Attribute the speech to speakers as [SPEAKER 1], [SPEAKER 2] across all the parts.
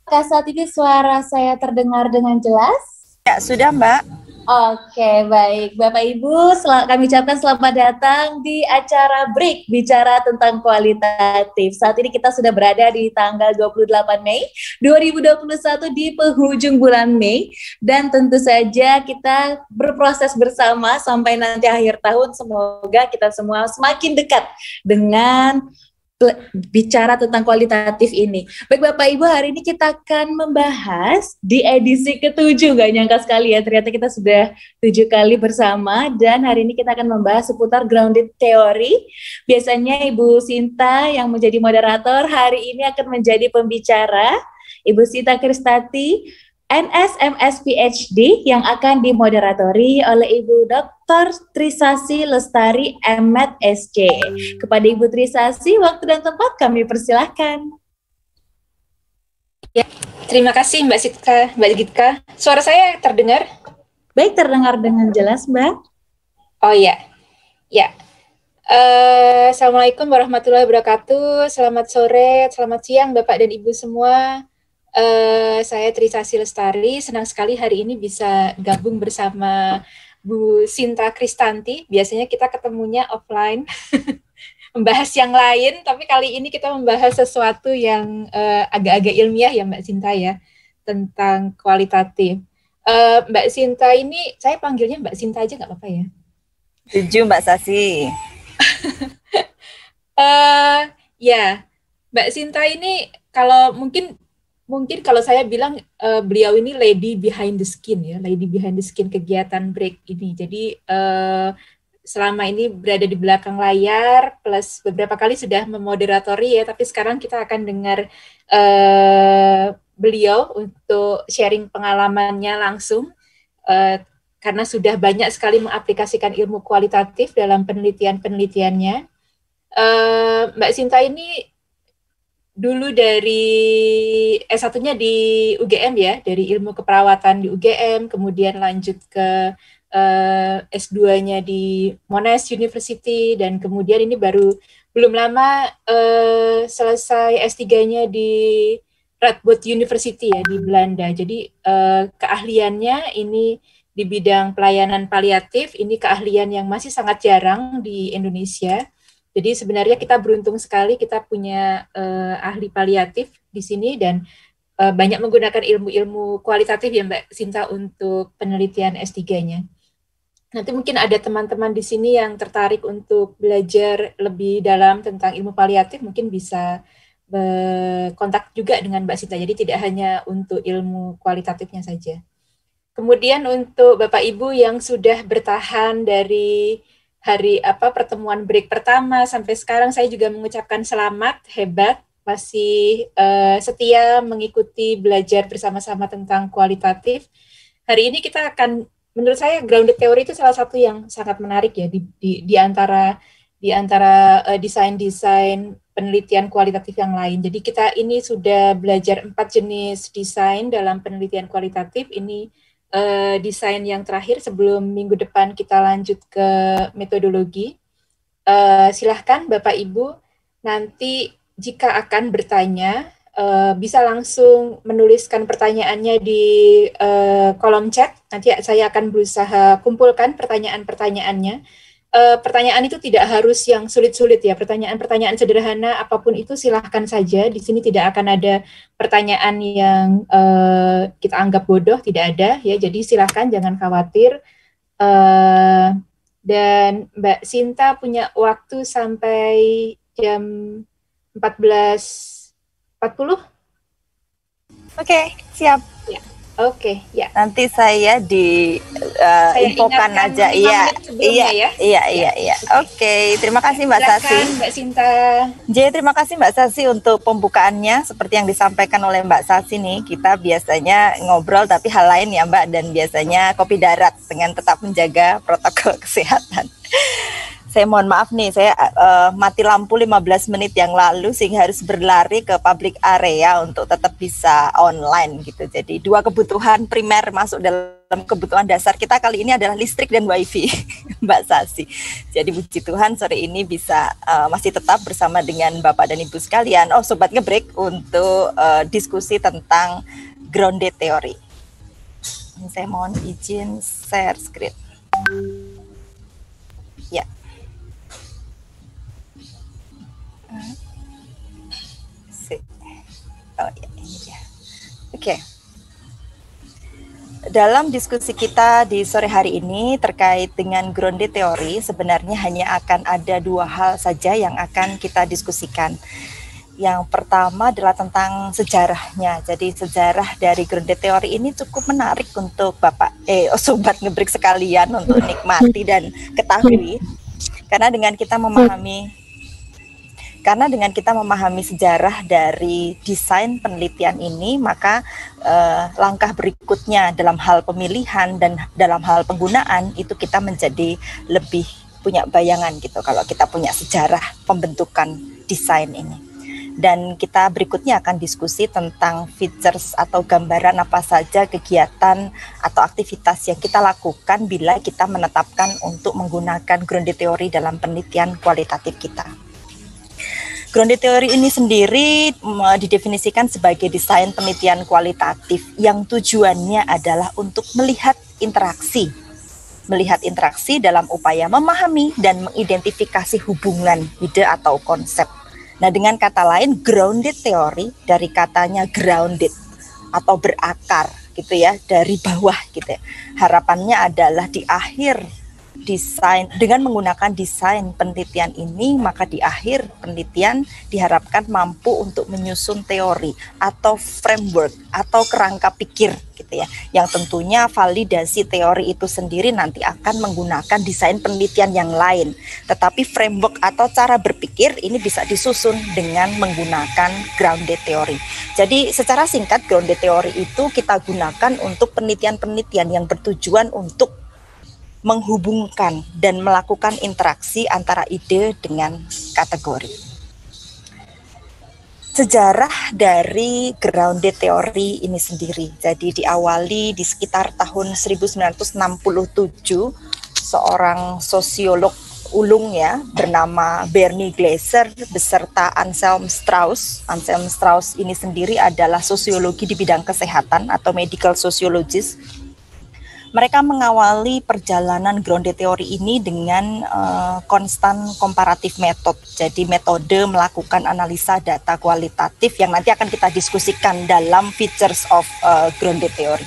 [SPEAKER 1] Apakah saat ini suara saya terdengar dengan jelas?
[SPEAKER 2] Ya, sudah Mbak.
[SPEAKER 1] Oke, baik. Bapak Ibu, kami ucapkan selamat datang di acara Break, bicara tentang kualitatif. Saat ini kita sudah berada di tanggal 28 Mei 2021 di penghujung bulan Mei. Dan tentu saja kita berproses bersama sampai nanti akhir tahun. Semoga kita semua semakin dekat dengan bicara tentang kualitatif ini. Baik Bapak Ibu, hari ini kita akan membahas di edisi ke-7, gak nyangka sekali ya, ternyata kita sudah 7 kali bersama, dan hari ini kita akan membahas seputar grounded theory. Biasanya Ibu Sinta yang menjadi moderator, hari ini akan menjadi pembicara, Ibu Sinta Kristati, NS/MS PhD yang akan dimoderatori oleh Ibu Dr. Trisasi Lestari M.Med SC. Kepada Ibu Trisasi, waktu dan tempat kami persilahkan.
[SPEAKER 3] Ya, terima kasih Mbak Gitka. Suara saya terdengar?
[SPEAKER 1] Baik, terdengar dengan jelas, Mbak.
[SPEAKER 3] Oh ya, ya. Assalamualaikum warahmatullahi wabarakatuh. Selamat sore, selamat siang Bapak dan Ibu semua. Saya Trisasi Lestari, senang sekali hari ini bisa gabung bersama Bu Sinta Kristanti. Biasanya kita ketemunya offline, membahas yang lain, tapi kali ini kita membahas sesuatu yang agak-agak ilmiah ya Mbak Sinta ya, tentang kualitatif. Mbak Sinta ini, saya panggilnya Mbak Sinta aja nggak apa-apa ya?
[SPEAKER 2] Setuju Mbak Sasi.
[SPEAKER 3] Ya, Mbak Sinta ini kalau mungkin kalau saya bilang beliau ini lady behind the skin ya, lady behind the skin kegiatan Break ini. Jadi selama ini berada di belakang layar, plus beberapa kali sudah memoderatori ya, tapi sekarang kita akan dengar beliau untuk sharing pengalamannya langsung, karena sudah banyak sekali mengaplikasikan ilmu kualitatif dalam penelitiannya. Mbak Sinta ini dulu dari S1-nya di UGM ya, dari ilmu keperawatan di UGM, kemudian lanjut ke S2-nya di Monash University, dan kemudian ini baru belum lama selesai S3-nya di Radboud University ya, di Belanda. Jadi keahliannya ini di bidang pelayanan paliatif, ini keahlian yang masih sangat jarang di Indonesia. Jadi sebenarnya kita beruntung sekali kita punya ahli paliatif di sini, dan banyak menggunakan ilmu-ilmu kualitatif ya Mbak Sinta untuk penelitian S3-nya. Nanti mungkin ada teman-teman di sini yang tertarik untuk belajar lebih dalam tentang ilmu paliatif, mungkin bisa kontak juga dengan Mbak Sinta. Jadi tidak hanya untuk ilmu kualitatifnya saja. Kemudian untuk Bapak Ibu yang sudah bertahan dari hari pertemuan Break pertama sampai sekarang, saya juga mengucapkan selamat, hebat, masih setia mengikuti belajar bersama-sama tentang kualitatif. Hari ini kita akan, menurut saya grounded theory itu salah satu yang sangat menarik ya di antara desain-desain penelitian kualitatif yang lain. Jadi kita ini sudah belajar 4 jenis desain dalam penelitian kualitatif. Ini desain yang terakhir sebelum minggu depan kita lanjut ke metodologi. Silahkan Bapak Ibu, nanti jika akan bertanya, bisa langsung menuliskan pertanyaannya di kolom chat. Nanti saya akan berusaha kumpulkan pertanyaan-pertanyaannya. Pertanyaan itu tidak harus yang sulit-sulit ya, pertanyaan-pertanyaan sederhana apapun itu silahkan saja. Di sini tidak akan ada pertanyaan yang kita anggap bodoh, tidak ada ya. Jadi silahkan, jangan khawatir. Dan Mbak Sinta punya waktu sampai jam 14.40.
[SPEAKER 2] Oke, siap.
[SPEAKER 3] Ya. Oke, ya.
[SPEAKER 2] Nanti saya infokan aja. Iya. Oke, terima kasih Mbak Sasi.
[SPEAKER 3] Mbak Sinta.
[SPEAKER 2] Terima kasih Mbak Sasi untuk pembukaannya. Seperti yang disampaikan oleh Mbak Sasi nih, kita biasanya ngobrol tapi hal lain ya Mbak, dan biasanya kopi darat dengan tetap menjaga protokol kesehatan. Saya mohon maaf nih, saya mati lampu 15 menit yang lalu sehingga harus berlari ke public area untuk tetap bisa online gitu. Jadi 2 kebutuhan primer masuk dalam kebutuhan dasar kita kali ini adalah listrik dan wifi, Mbak Sasi. Jadi puji Tuhan sore ini bisa masih tetap bersama dengan Bapak dan Ibu sekalian. Sobat Ngebreak untuk diskusi tentang grounded theory. Saya mohon izin share screen. Ya. Oh ya, ini dia. Oke. Dalam diskusi kita di sore hari ini terkait dengan grounded theory, sebenarnya hanya akan ada 2 hal saja yang akan kita diskusikan. Yang pertama adalah tentang sejarahnya. Jadi sejarah dari grounded theory ini cukup menarik untuk sobat Ngebreak sekalian untuk nikmati dan ketahui. Karena dengan kita memahami sejarah dari desain penelitian ini, maka langkah berikutnya dalam hal pemilihan dan dalam hal penggunaan itu kita menjadi lebih punya bayangan gitu kalau kita punya sejarah pembentukan desain ini. Dan kita berikutnya akan diskusi tentang features atau gambaran apa saja kegiatan atau aktivitas yang kita lakukan bila kita menetapkan untuk menggunakan grounded theory dalam penelitian kualitatif kita. Grounded theory ini sendiri didefinisikan sebagai desain penelitian kualitatif yang tujuannya adalah untuk melihat interaksi dalam upaya memahami dan mengidentifikasi hubungan ide atau konsep. Nah, dengan kata lain, grounded theory dari katanya grounded atau berakar gitu ya, dari bawah gitu ya. Harapannya adalah di akhir desain, dengan menggunakan desain penelitian ini, maka di akhir penelitian diharapkan mampu untuk menyusun teori atau framework atau kerangka pikir gitu ya, yang tentunya validasi teori itu sendiri nanti akan menggunakan desain penelitian yang lain, tetapi framework atau cara berpikir ini bisa disusun dengan menggunakan grounded theory. Jadi secara singkat, grounded theory itu kita gunakan untuk penelitian-penelitian yang bertujuan untuk menghubungkan dan melakukan interaksi antara ide dengan kategori. Sejarah dari grounded theory ini sendiri, jadi diawali di sekitar tahun 1967, seorang sosiolog ulung ya bernama Bernie Glaser beserta Anselm Strauss. Anselm Strauss ini sendiri adalah sosiologi di bidang kesehatan atau medical sociologist. Mereka mengawali perjalanan grounded theory ini dengan constant comparative method. Jadi metode melakukan analisa data kualitatif yang nanti akan kita diskusikan dalam features of grounded theory.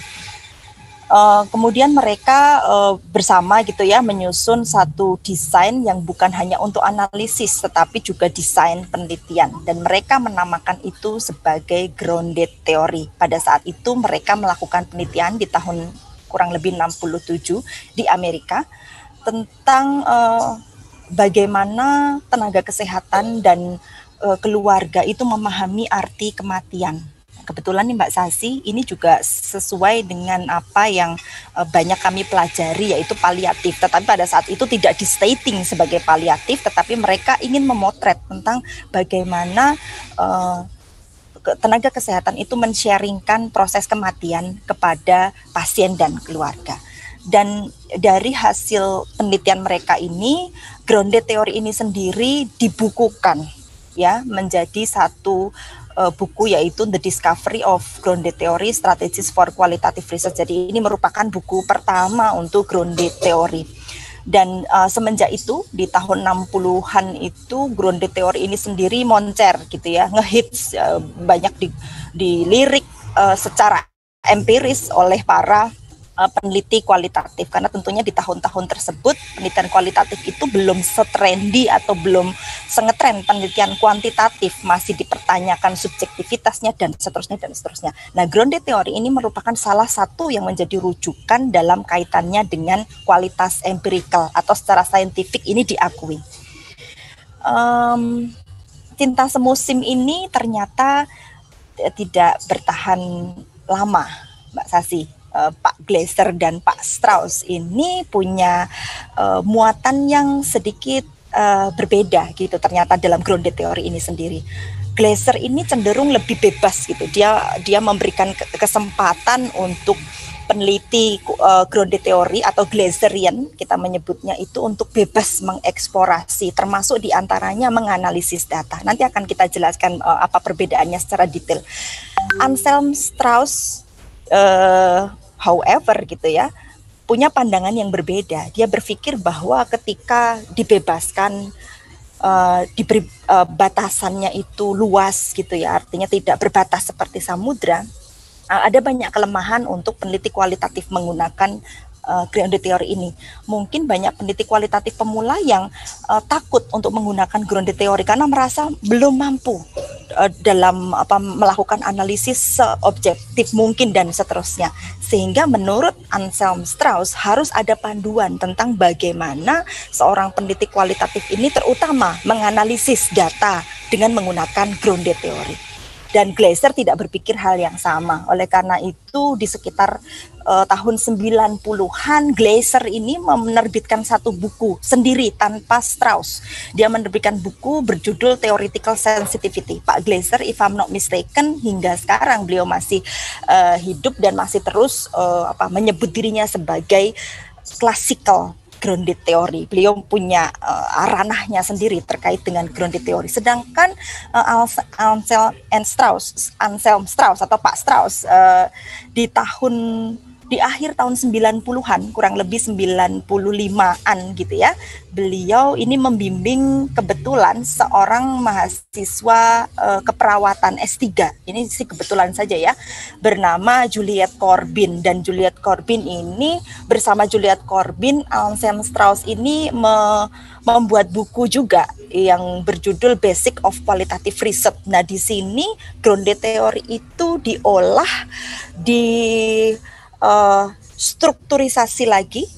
[SPEAKER 2] Kemudian mereka bersama gitu ya menyusun satu desain yang bukan hanya untuk analisis tetapi juga desain penelitian, dan mereka menamakan itu sebagai grounded theory. Pada saat itu mereka melakukan penelitian di tahun kurang lebih 67 di Amerika tentang bagaimana tenaga kesehatan dan keluarga itu memahami arti kematian. Kebetulan nih Mbak Sasi, ini juga sesuai dengan apa yang banyak kami pelajari, yaitu paliatif. Tetapi pada saat itu tidak di-stating sebagai paliatif, tetapi mereka ingin memotret tentang bagaimana tenaga kesehatan itu men-sharingkan proses kematian kepada pasien dan keluarga. Dan dari hasil penelitian mereka ini, grounded theory ini sendiri dibukukan ya menjadi satu buku, yaitu The Discovery of Grounded Theory Strategies for Qualitative Research. Jadi ini merupakan buku pertama untuk grounded theory. Dan semenjak itu di tahun 60-an itu grounded theory ini sendiri moncer gitu ya, ngehits banyak dilirik secara empiris oleh para peneliti kualitatif, karena tentunya di tahun-tahun tersebut penelitian kualitatif itu belum setrendy atau belum sengetren penelitian kuantitatif, masih dipertanyakan subjektivitasnya dan seterusnya dan seterusnya. Nah, grounded theory ini merupakan salah satu yang menjadi rujukan dalam kaitannya dengan kualitas empirikal atau secara saintifik ini diakui. Cinta semusim ini ternyata tidak bertahan lama, Mbak Sasi. Pak Glaser dan Pak Strauss ini punya muatan yang sedikit berbeda gitu ternyata dalam grounded theory ini sendiri. Glaser ini cenderung lebih bebas gitu. Dia memberikan kesempatan untuk peneliti grounded theory atau Glaserian kita menyebutnya itu untuk bebas mengeksplorasi, termasuk diantaranya menganalisis data. Nanti akan kita jelaskan apa perbedaannya secara detail. Anselm Strauss, however gitu ya, punya pandangan yang berbeda. Dia berpikir bahwa ketika dibebaskan, diberi batasannya itu luas gitu ya, artinya tidak berbatas seperti samudra, ada banyak kelemahan untuk peneliti kualitatif menggunakan grounded theory ini. Mungkin banyak peneliti kualitatif pemula yang takut untuk menggunakan grounded theory karena merasa belum mampu dalam melakukan analisis seobjektif mungkin dan seterusnya. Sehingga menurut Anselm Strauss harus ada panduan tentang bagaimana seorang peneliti kualitatif ini terutama menganalisis data dengan menggunakan grounded theory. Dan Glaser tidak berpikir hal yang sama. Oleh karena itu di sekitar tahun 90-an Glaser ini menerbitkan satu buku sendiri tanpa Strauss. Dia menerbitkan buku berjudul Theoretical Sensitivity. Pak Glaser, if I'm not mistaken, hingga sekarang beliau masih hidup dan masih terus menyebut dirinya sebagai classical grounded theory. Beliau punya ranahnya sendiri terkait dengan grounded theory. Sedangkan Anselm Strauss atau Pak Strauss di akhir tahun 90-an, kurang lebih 95-an gitu ya, beliau ini membimbing kebetulan seorang mahasiswa keperawatan S3, ini sih kebetulan saja ya, bernama Juliette Corbin. Dan Juliette Corbin ini bersama Juliette Corbin, Anselm Strauss ini membuat buku juga yang berjudul Basic of Qualitative Research. Nah di sini grounded theory itu diolah, strukturisasi lagi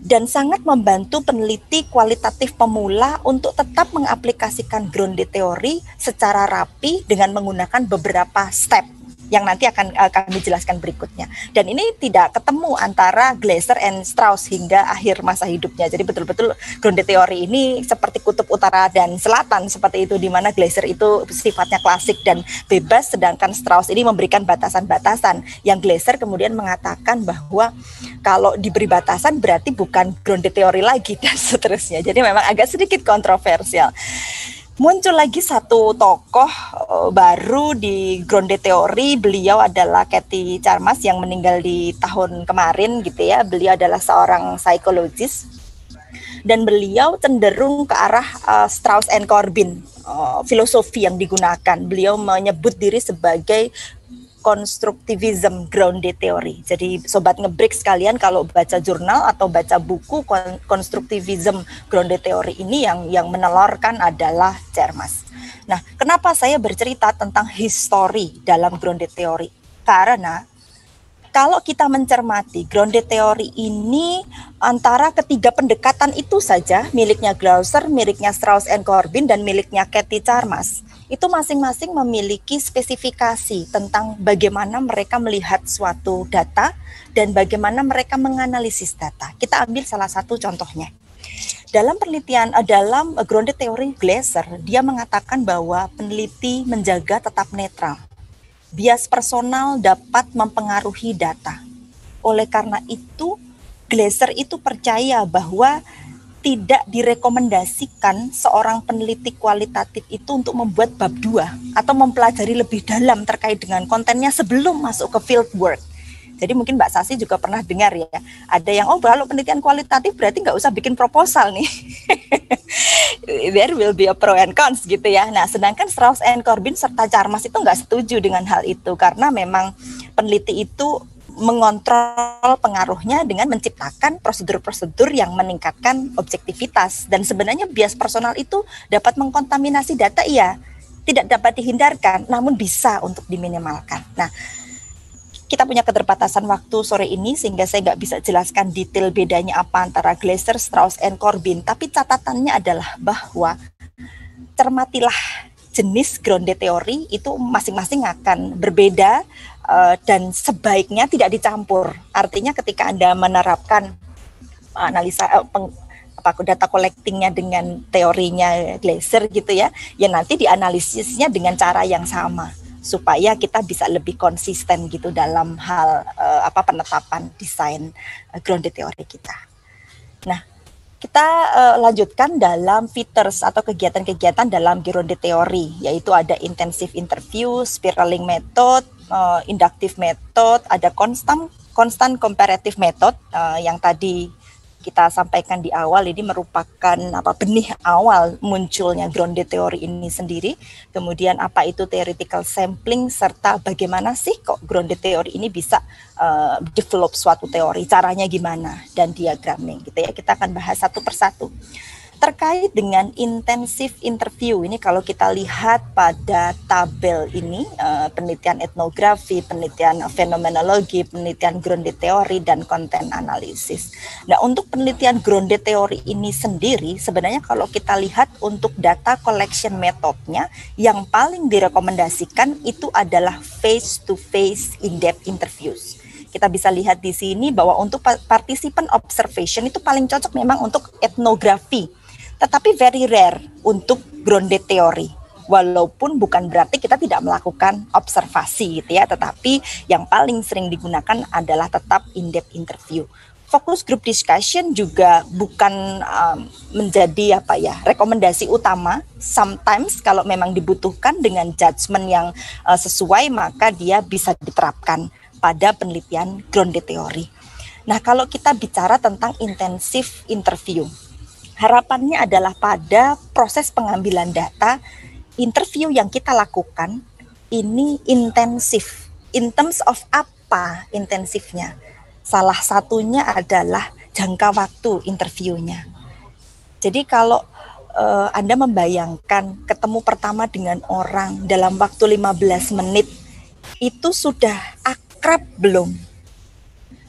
[SPEAKER 2] dan sangat membantu peneliti kualitatif pemula untuk tetap mengaplikasikan grounded theory secara rapi dengan menggunakan beberapa step yang nanti akan kami jelaskan berikutnya. Dan ini tidak ketemu antara Glaser and Strauss hingga akhir masa hidupnya. Jadi betul-betul grounded theory ini seperti kutub utara dan selatan seperti itu, di mana Glaser itu sifatnya klasik dan bebas, sedangkan Strauss ini memberikan batasan-batasan yang Glaser kemudian mengatakan bahwa kalau diberi batasan berarti bukan grounded theory lagi dan seterusnya. Jadi memang agak sedikit kontroversial. Muncul lagi satu tokoh baru di grounded theory. Beliau adalah Kathy Charmas yang meninggal di tahun kemarin gitu ya. Beliau adalah seorang psikologis dan beliau cenderung ke arah Strauss and Corbin, filosofi yang digunakan. Beliau menyebut diri sebagai constructivism grounded theory. Jadi sobat ngebreak sekalian, kalau baca jurnal atau baca buku constructivism grounded theory ini yang menelorkan adalah Charmas. Nah, kenapa saya bercerita tentang history dalam grounded theory? Karena kalau kita mencermati grounded theory ini antara ketiga pendekatan itu saja, miliknya Glaser, miliknya Strauss and Corbin, dan miliknya Kathy Charmas, itu masing-masing memiliki spesifikasi tentang bagaimana mereka melihat suatu data dan bagaimana mereka menganalisis data. Kita ambil salah satu contohnya. Dalam penelitian, dalam grounded theory Glaser, dia mengatakan bahwa peneliti menjaga tetap netral. Bias personal dapat mempengaruhi data. Oleh karena itu, Glaser itu percaya bahwa tidak direkomendasikan seorang peneliti kualitatif itu untuk membuat bab 2 atau mempelajari lebih dalam terkait dengan kontennya sebelum masuk ke field work. Jadi mungkin Mbak Sasi juga pernah dengar ya, ada yang kalau penelitian kualitatif berarti nggak usah bikin proposal nih. There will be a pro and cons gitu ya. Nah, sedangkan Strauss and Corbin serta Charmas itu nggak setuju dengan hal itu karena memang peneliti itu mengontrol pengaruhnya dengan menciptakan prosedur-prosedur yang meningkatkan objektivitas. Dan sebenarnya bias personal itu dapat mengkontaminasi data, iya, tidak dapat dihindarkan, namun bisa untuk diminimalkan. Nah, kita punya keterbatasan waktu sore ini sehingga saya nggak bisa jelaskan detail bedanya apa antara Glaser, Strauss, and Corbin. Tapi catatannya adalah bahwa cermatilah jenis grounded theory itu masing-masing akan berbeda dan sebaiknya tidak dicampur. Artinya ketika Anda menerapkan analisa data collectingnya dengan teorinya Glaser gitu ya, ya nanti dianalisisnya dengan cara yang sama supaya kita bisa lebih konsisten gitu dalam hal penetapan desain grounded teori kita. Nah, kita lanjutkan dalam features atau kegiatan-kegiatan dalam grounded teori, yaitu ada intensive interview, spiraling method, inductive method, ada constant comparative method yang tadi kita sampaikan di awal. Ini merupakan benih awal munculnya grounded teori ini sendiri. Kemudian apa itu theoretical sampling, serta bagaimana sih kok grounded teori ini bisa develop suatu teori, caranya gimana, dan diagramming gitu ya. Kita akan bahas satu persatu. Terkait dengan intensive interview ini, kalau kita lihat pada tabel ini, penelitian etnografi, penelitian fenomenologi, penelitian grounded teori, dan content analysis. Nah, untuk penelitian grounded teori ini sendiri, sebenarnya kalau kita lihat untuk data collection metodenya, yang paling direkomendasikan itu adalah face-to-face in-depth interviews. Kita bisa lihat di sini bahwa untuk participant observation itu paling cocok memang untuk etnografi, tetapi very rare untuk grounded teori. Walaupun bukan berarti kita tidak melakukan observasi gitu ya, tetapi yang paling sering digunakan adalah tetap in-depth interview. Focus group discussion juga bukan menjadi rekomendasi utama. Sometimes kalau memang dibutuhkan dengan judgement yang sesuai, maka dia bisa diterapkan pada penelitian grounded teori. Nah, kalau kita bicara tentang intensive interview, harapannya adalah pada proses pengambilan data, interview yang kita lakukan ini intensif. In terms of apa intensifnya? Salah satunya adalah jangka waktu interviewnya. Jadi kalau Anda membayangkan ketemu pertama dengan orang dalam waktu 15 menit, itu sudah akrab belum?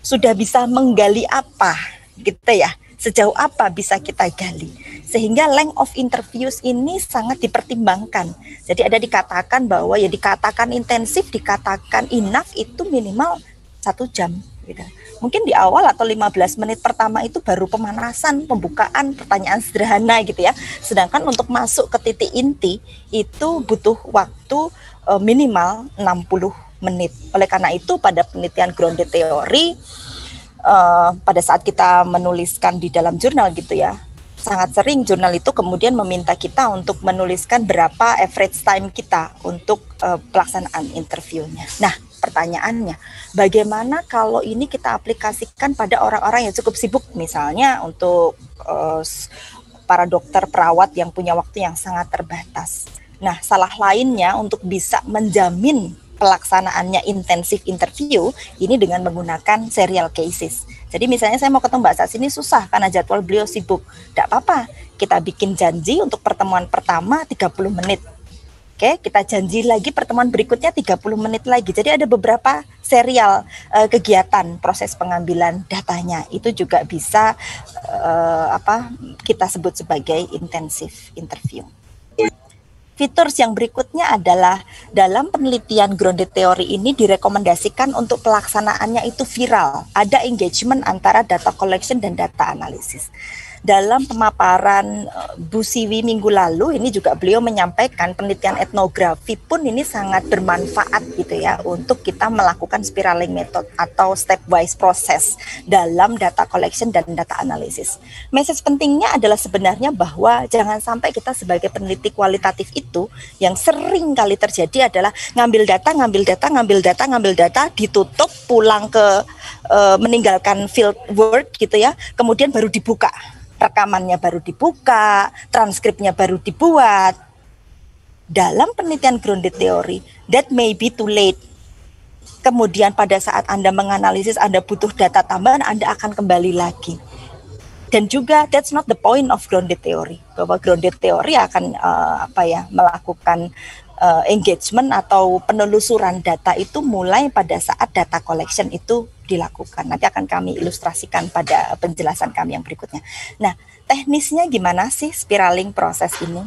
[SPEAKER 2] Sudah bisa menggali apa gitu ya? Sejauh apa bisa kita gali, sehingga length of interviews ini sangat dipertimbangkan. Jadi ada dikatakan bahwa ya dikatakan intensif, dikatakan enough itu minimal 1 jam gitu. Mungkin di awal atau 15 menit pertama itu baru pemanasan, pembukaan, pertanyaan sederhana gitu ya. Sedangkan untuk masuk ke titik inti itu butuh waktu minimal 60 menit. Oleh karena itu pada penelitian grounded teori, pada saat kita menuliskan di dalam jurnal gitu ya, sangat sering jurnal itu kemudian meminta kita untuk menuliskan berapa average time kita untuk pelaksanaan interviewnya. Nah, pertanyaannya, bagaimana kalau ini kita aplikasikan pada orang-orang yang cukup sibuk, misalnya untuk para dokter perawat yang punya waktu yang sangat terbatas. Nah, salah lainnya untuk bisa menjamin pelaksanaannya intensif interview ini dengan menggunakan serial cases. Jadi misalnya saya mau ketemu Mbak Sas ini susah karena jadwal beliau sibuk. Tidak apa-apa, kita bikin janji untuk pertemuan pertama 30 menit. Oke, kita janji lagi pertemuan berikutnya 30 menit lagi. Jadi ada beberapa serial kegiatan proses pengambilan datanya. Itu juga bisa kita sebut sebagai intensif interview. Features yang berikutnya adalah dalam penelitian grounded teori ini direkomendasikan untuk pelaksanaannya itu viral. Ada engagement antara data collection dan data analisis. Dalam pemaparan Bu Siwi minggu lalu, ini juga beliau menyampaikan penelitian etnografi pun ini sangat bermanfaat gitu ya untuk kita melakukan spiraling method atau stepwise proses dalam data collection dan data analisis. Message pentingnya adalah sebenarnya bahwa jangan sampai kita sebagai peneliti kualitatif itu yang sering kali terjadi adalah ngambil data, ditutup, pulang ke meninggalkan field work gitu ya, kemudian baru dibuka. Rekamannya baru dibuka, transkripnya baru dibuat. Dalam penelitian grounded theory, that may be too late. Kemudian pada saat Anda menganalisis, Anda butuh data tambahan, Anda akan kembali lagi. Dan juga that's not the point of grounded theory. Bahwa grounded theory akan melakukan engagement atau penelusuran data itu mulai pada saat data collection itu dilakukan. Nanti akan kami ilustrasikan pada penjelasan kami yang berikutnya. Nah, teknisnya gimana sih spiraling proses ini?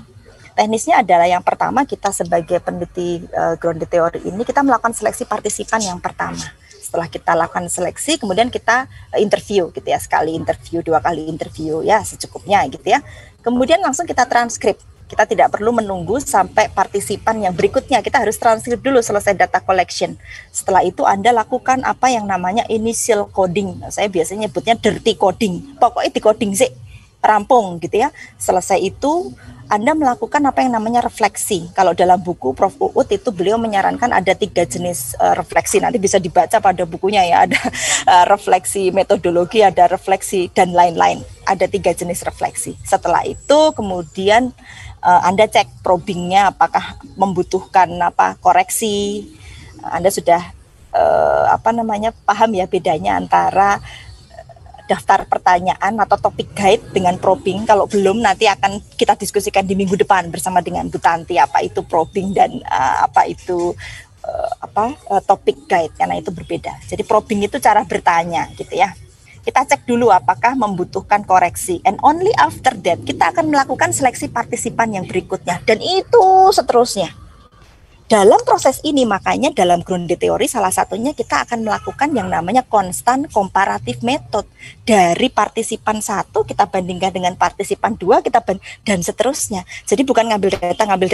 [SPEAKER 2] Teknisnya adalah yang pertama, kita sebagai peneliti grounded theory ini kita melakukan seleksi partisipan yang pertama. Setelah kita lakukan seleksi, kemudian kita interview gitu ya, sekali interview, 2 kali interview ya secukupnya gitu ya. Kemudian langsung kita transkrip. Kita tidak perlu menunggu sampai partisipan yang berikutnya. Kita harus transkrip dulu selesai data collection. Setelah itu Anda lakukan apa yang namanya initial coding. Saya biasanya nyebutnya dirty coding. Pokoknya di coding sih, rampung gitu ya. Selesai itu Anda melakukan apa yang namanya refleksi. Kalau dalam buku Prof. Uut itu beliau menyarankan ada 3 jenis refleksi. Nanti bisa dibaca pada bukunya ya. Ada refleksi metodologi, ada refleksi dan lain-lain. Ada 3 jenis refleksi. Setelah itu kemudian Anda cek probingnya apakah membutuhkan koreksi. Anda sudah paham ya bedanya antara daftar pertanyaan atau topik guide dengan probing. Kalau belum, nanti akan kita diskusikan di minggu depan bersama dengan Bu Tanti apa itu probing dan apa itu topik guide, karena itu berbeda. Jadi probing itu cara bertanya gitu ya. Kita cek dulu apakah membutuhkan koreksi, and only after that kita akan melakukan seleksi partisipan yang berikutnya, dan itu seterusnya. Dalam proses ini makanya dalam grounded theory salah satunya kita akan melakukan yang namanya constant comparative method. Dari partisipan 1 kita bandingkan dengan partisipan 2 dan seterusnya. Jadi bukan ngambil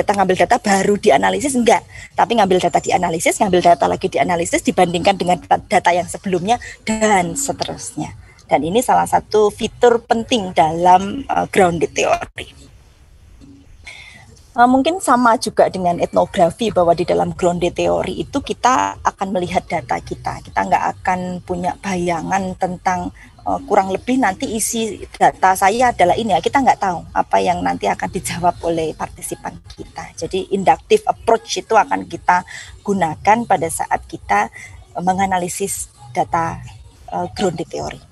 [SPEAKER 2] data baru dianalisis, enggak. Tapi ngambil data dianalisis, ngambil data lagi dianalisis, dibandingkan dengan data yang sebelumnya dan seterusnya. Dan ini salah satu fitur penting dalam grounded theory. Mungkin sama juga dengan etnografi, bahwa di dalam grounded theory itu kita akan melihat data kita nggak akan punya bayangan tentang kurang lebih nanti isi data saya adalah ini ya, kita nggak tahu apa yang nanti akan dijawab oleh partisipan kita. Jadi inductive approach itu akan kita gunakan pada saat kita menganalisis data grounded theory.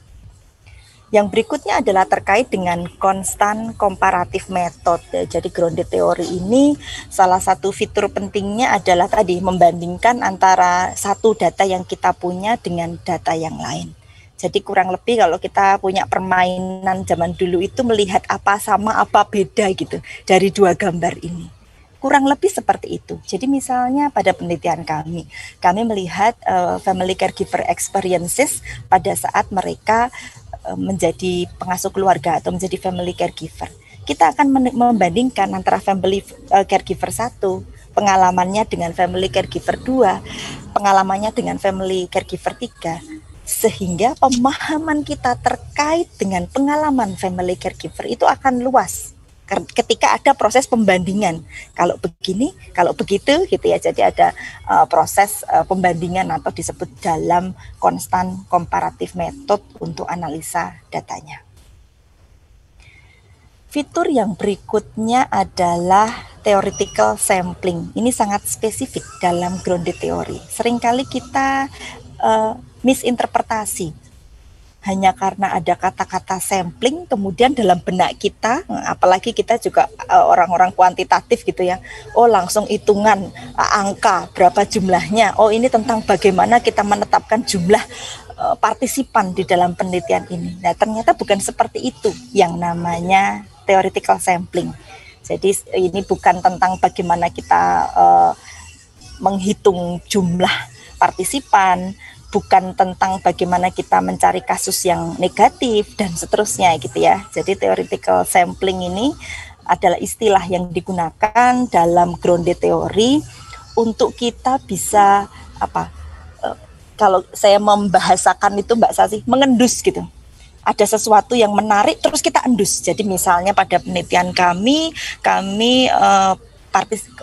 [SPEAKER 2] Yang berikutnya adalah terkait dengan constant comparative method. Jadi grounded theory ini salah satu fitur pentingnya adalah tadi membandingkan antara satu data yang kita punya dengan data yang lain. Jadi kurang lebih kalau kita punya permainan zaman dulu itu melihat apa sama apa beda gitu dari 2 gambar ini. Kurang lebih seperti itu. Jadi misalnya pada penelitian kami melihat family caregiver experiences pada saat mereka menjadi pengasuh keluarga atau menjadi family caregiver. Kita akan membandingkan antara family caregiver 1, pengalamannya dengan family caregiver 2, pengalamannya dengan family caregiver 3, sehingga pemahaman kita terkait dengan pengalaman family caregiver itu akan luas ketika ada proses pembandingan. Kalau begini, kalau begitu gitu ya. Jadi ada proses pembandingan atau disebut dalam constant comparative method untuk analisa datanya. Fitur yang berikutnya adalah theoretical sampling. Ini sangat spesifik dalam grounded theory. Seringkali kita misinterpretasi. Hanya karena ada kata-kata sampling, kemudian dalam benak kita, apalagi kita juga orang-orang kuantitatif gitu ya, langsung hitungan angka berapa jumlahnya, ini tentang bagaimana kita menetapkan jumlah partisipan di dalam penelitian ini. Nah ternyata bukan seperti itu yang namanya theoretical sampling. Jadi ini bukan tentang bagaimana kita menghitung jumlah partisipan, bukan tentang bagaimana kita mencari kasus yang negatif dan seterusnya gitu ya. Jadi theoretical sampling ini adalah istilah yang digunakan dalam grounded theory untuk kita bisa kalau saya membahasakan itu Mbak Sasi, mengendus gitu. Ada sesuatu yang menarik terus kita endus. Jadi misalnya pada penelitian kami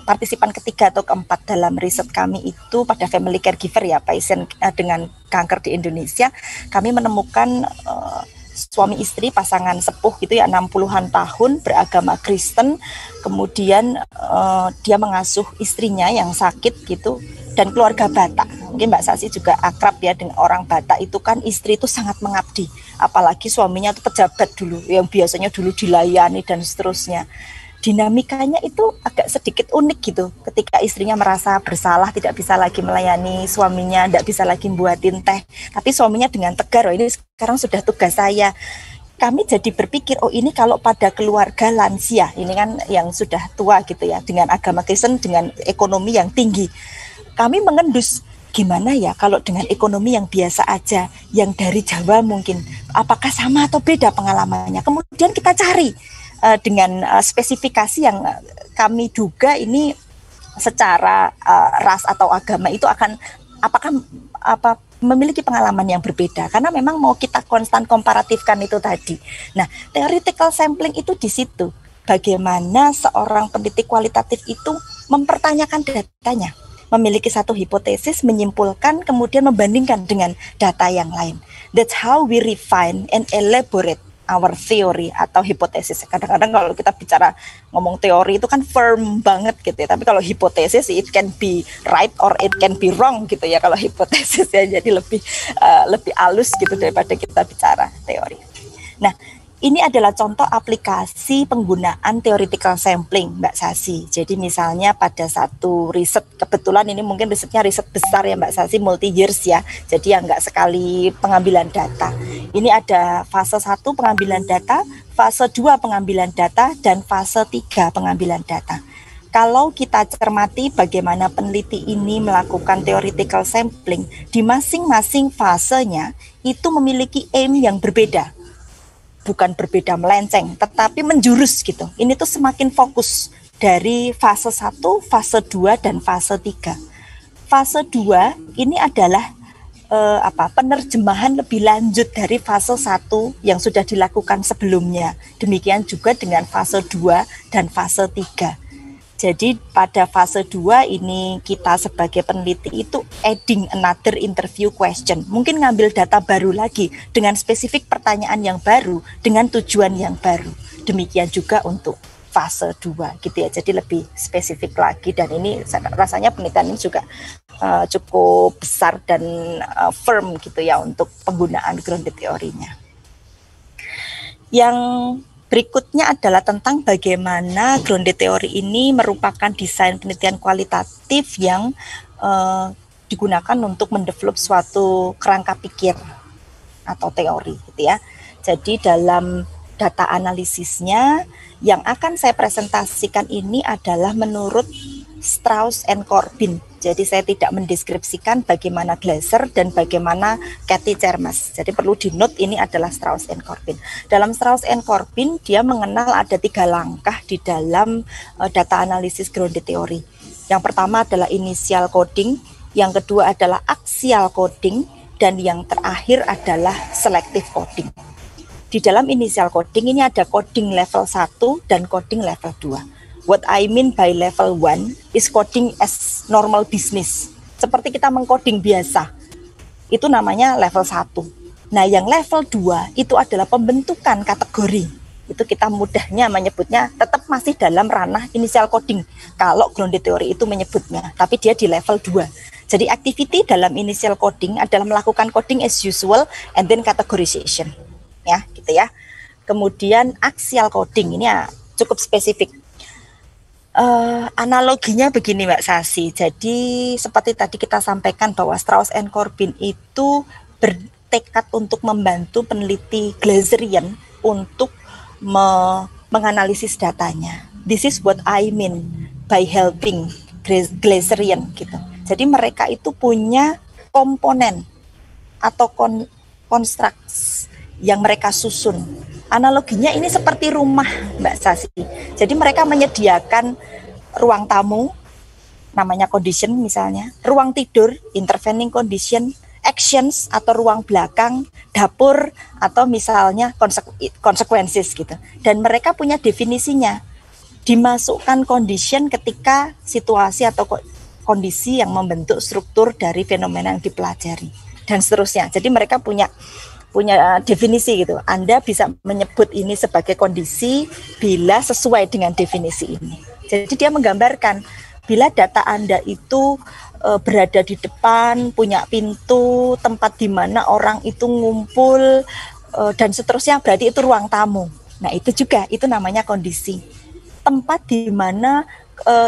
[SPEAKER 2] partisipan ketiga atau keempat dalam riset kami itu pada family caregiver ya, pasien dengan kanker di Indonesia. Kami menemukan suami istri pasangan sepuh gitu ya, 60-an tahun, beragama Kristen. Kemudian dia mengasuh istrinya yang sakit gitu, dan keluarga Batak. Mungkin Mbak Sasi juga akrab ya dengan orang Batak, itu kan istri itu sangat mengabdi, apalagi suaminya itu pejabat dulu yang biasanya dulu dilayani dan seterusnya. Dinamikanya itu agak sedikit unik gitu, ketika istrinya merasa bersalah tidak bisa lagi melayani suaminya, tidak bisa lagi buatin teh, tapi suaminya dengan tegar, ini sekarang sudah tugas saya. Kami jadi berpikir, ini kalau pada keluarga lansia, ini kan yang sudah tua gitu ya, dengan agama Kristen, dengan ekonomi yang tinggi, kami mengendus, gimana ya kalau dengan ekonomi yang biasa aja, yang dari Jawa mungkin, apakah sama atau beda pengalamannya. Kemudian kita cari dengan spesifikasi yang kami duga ini secara ras atau agama itu akan apakah memiliki pengalaman yang berbeda, karena memang mau kita konstan komparatifkan itu tadi. Nah, theoretical sampling itu di situ. Bagaimana seorang peneliti kualitatif itu mempertanyakan datanya, memiliki satu hipotesis, menyimpulkan, kemudian membandingkan dengan data yang lain. That's how we refine and elaborate our theory atau hipotesis. Kadang-kadang kalau kita bicara ngomong teori itu kan firm banget gitu ya. Tapi kalau hipotesis it can be right or it can be wrong gitu ya. Kalau hipotesis ya jadi lebih halus gitu daripada kita bicara teori. Nah, ini adalah contoh aplikasi penggunaan theoretical sampling, Mbak Sasi. Jadi misalnya pada satu riset, kebetulan ini mungkin risetnya riset besar ya Mbak Sasi, multi years ya. Jadi yang nggak sekali pengambilan data. Ini ada fase 1 pengambilan data, fase 2 pengambilan data, dan fase 3 pengambilan data. Kalau kita cermati bagaimana peneliti ini melakukan theoretical sampling, di masing-masing fasenya itu memiliki aim yang berbeda. Bukan berbeda melenceng, tetapi menjurus gitu. Ini tuh semakin fokus dari fase 1, fase 2, dan fase 3. Fase 2 ini adalah penerjemahan lebih lanjut dari fase 1 yang sudah dilakukan sebelumnya. Demikian juga dengan fase 2 dan fase 3. Jadi pada fase 2 ini kita sebagai peneliti itu adding another interview question. Mungkin ngambil data baru lagi dengan spesifik pertanyaan yang baru dengan tujuan yang baru. Demikian juga untuk fase 2 gitu ya. Jadi lebih spesifik lagi, dan ini rasanya penelitian ini juga cukup besar dan firm gitu ya untuk penggunaan grounded teorinya. Yang berikutnya adalah tentang bagaimana grounded teori ini merupakan desain penelitian kualitatif yang digunakan untuk mendevelop suatu kerangka pikir atau teori gitu ya. Jadi dalam data analisisnya yang akan saya presentasikan ini adalah menurut Strauss and Corbin. Jadi saya tidak mendeskripsikan bagaimana Glaser dan bagaimana Cathy Chermas. Jadi perlu di-note ini adalah Strauss and Corbin. Dalam Strauss and Corbin dia mengenal ada 3 langkah di dalam data analisis grounded theory. Yang pertama adalah initial coding, yang kedua adalah axial coding, dan yang terakhir adalah selective coding. Di dalam initial coding ini ada coding level 1 dan coding level 2. What I mean by level 1 is coding as normal business. Seperti kita mengcoding biasa. Itu namanya level 1. Nah, yang level 2 itu adalah pembentukan kategori. Itu kita mudahnya menyebutnya tetap masih dalam ranah initial coding. Kalau grounded theory itu menyebutnya, tapi dia di level 2. Jadi activity dalam initial coding adalah melakukan coding as usual and then categorization. Ya, gitu ya. Kemudian axial coding ini ya cukup spesifik. Analoginya begini Mbak Sasi. Jadi seperti tadi kita sampaikan bahwa Strauss and Corbin itu bertekad untuk membantu peneliti Glaserian untuk menganalisis datanya. This is what I mean by helping Glaserian gitu. Jadi mereka itu punya komponen atau constructs yang mereka susun. Analoginya ini seperti rumah Mbak Sasi. Jadi mereka menyediakan ruang tamu, namanya condition misalnya, ruang tidur, intervening condition, actions atau ruang belakang, dapur atau misalnya consequences gitu. Dan mereka punya definisinya. Dimasukkan condition ketika situasi atau kondisi yang membentuk struktur dari fenomena yang dipelajari dan seterusnya. Jadi mereka punya definisi gitu. Anda bisa menyebut ini sebagai kondisi bila sesuai dengan definisi ini. Jadi dia menggambarkan bila data Anda itu berada di depan, punya pintu, tempat di mana orang itu ngumpul dan seterusnya, berarti itu ruang tamu. Nah, itu juga itu namanya kondisi. Tempat di mana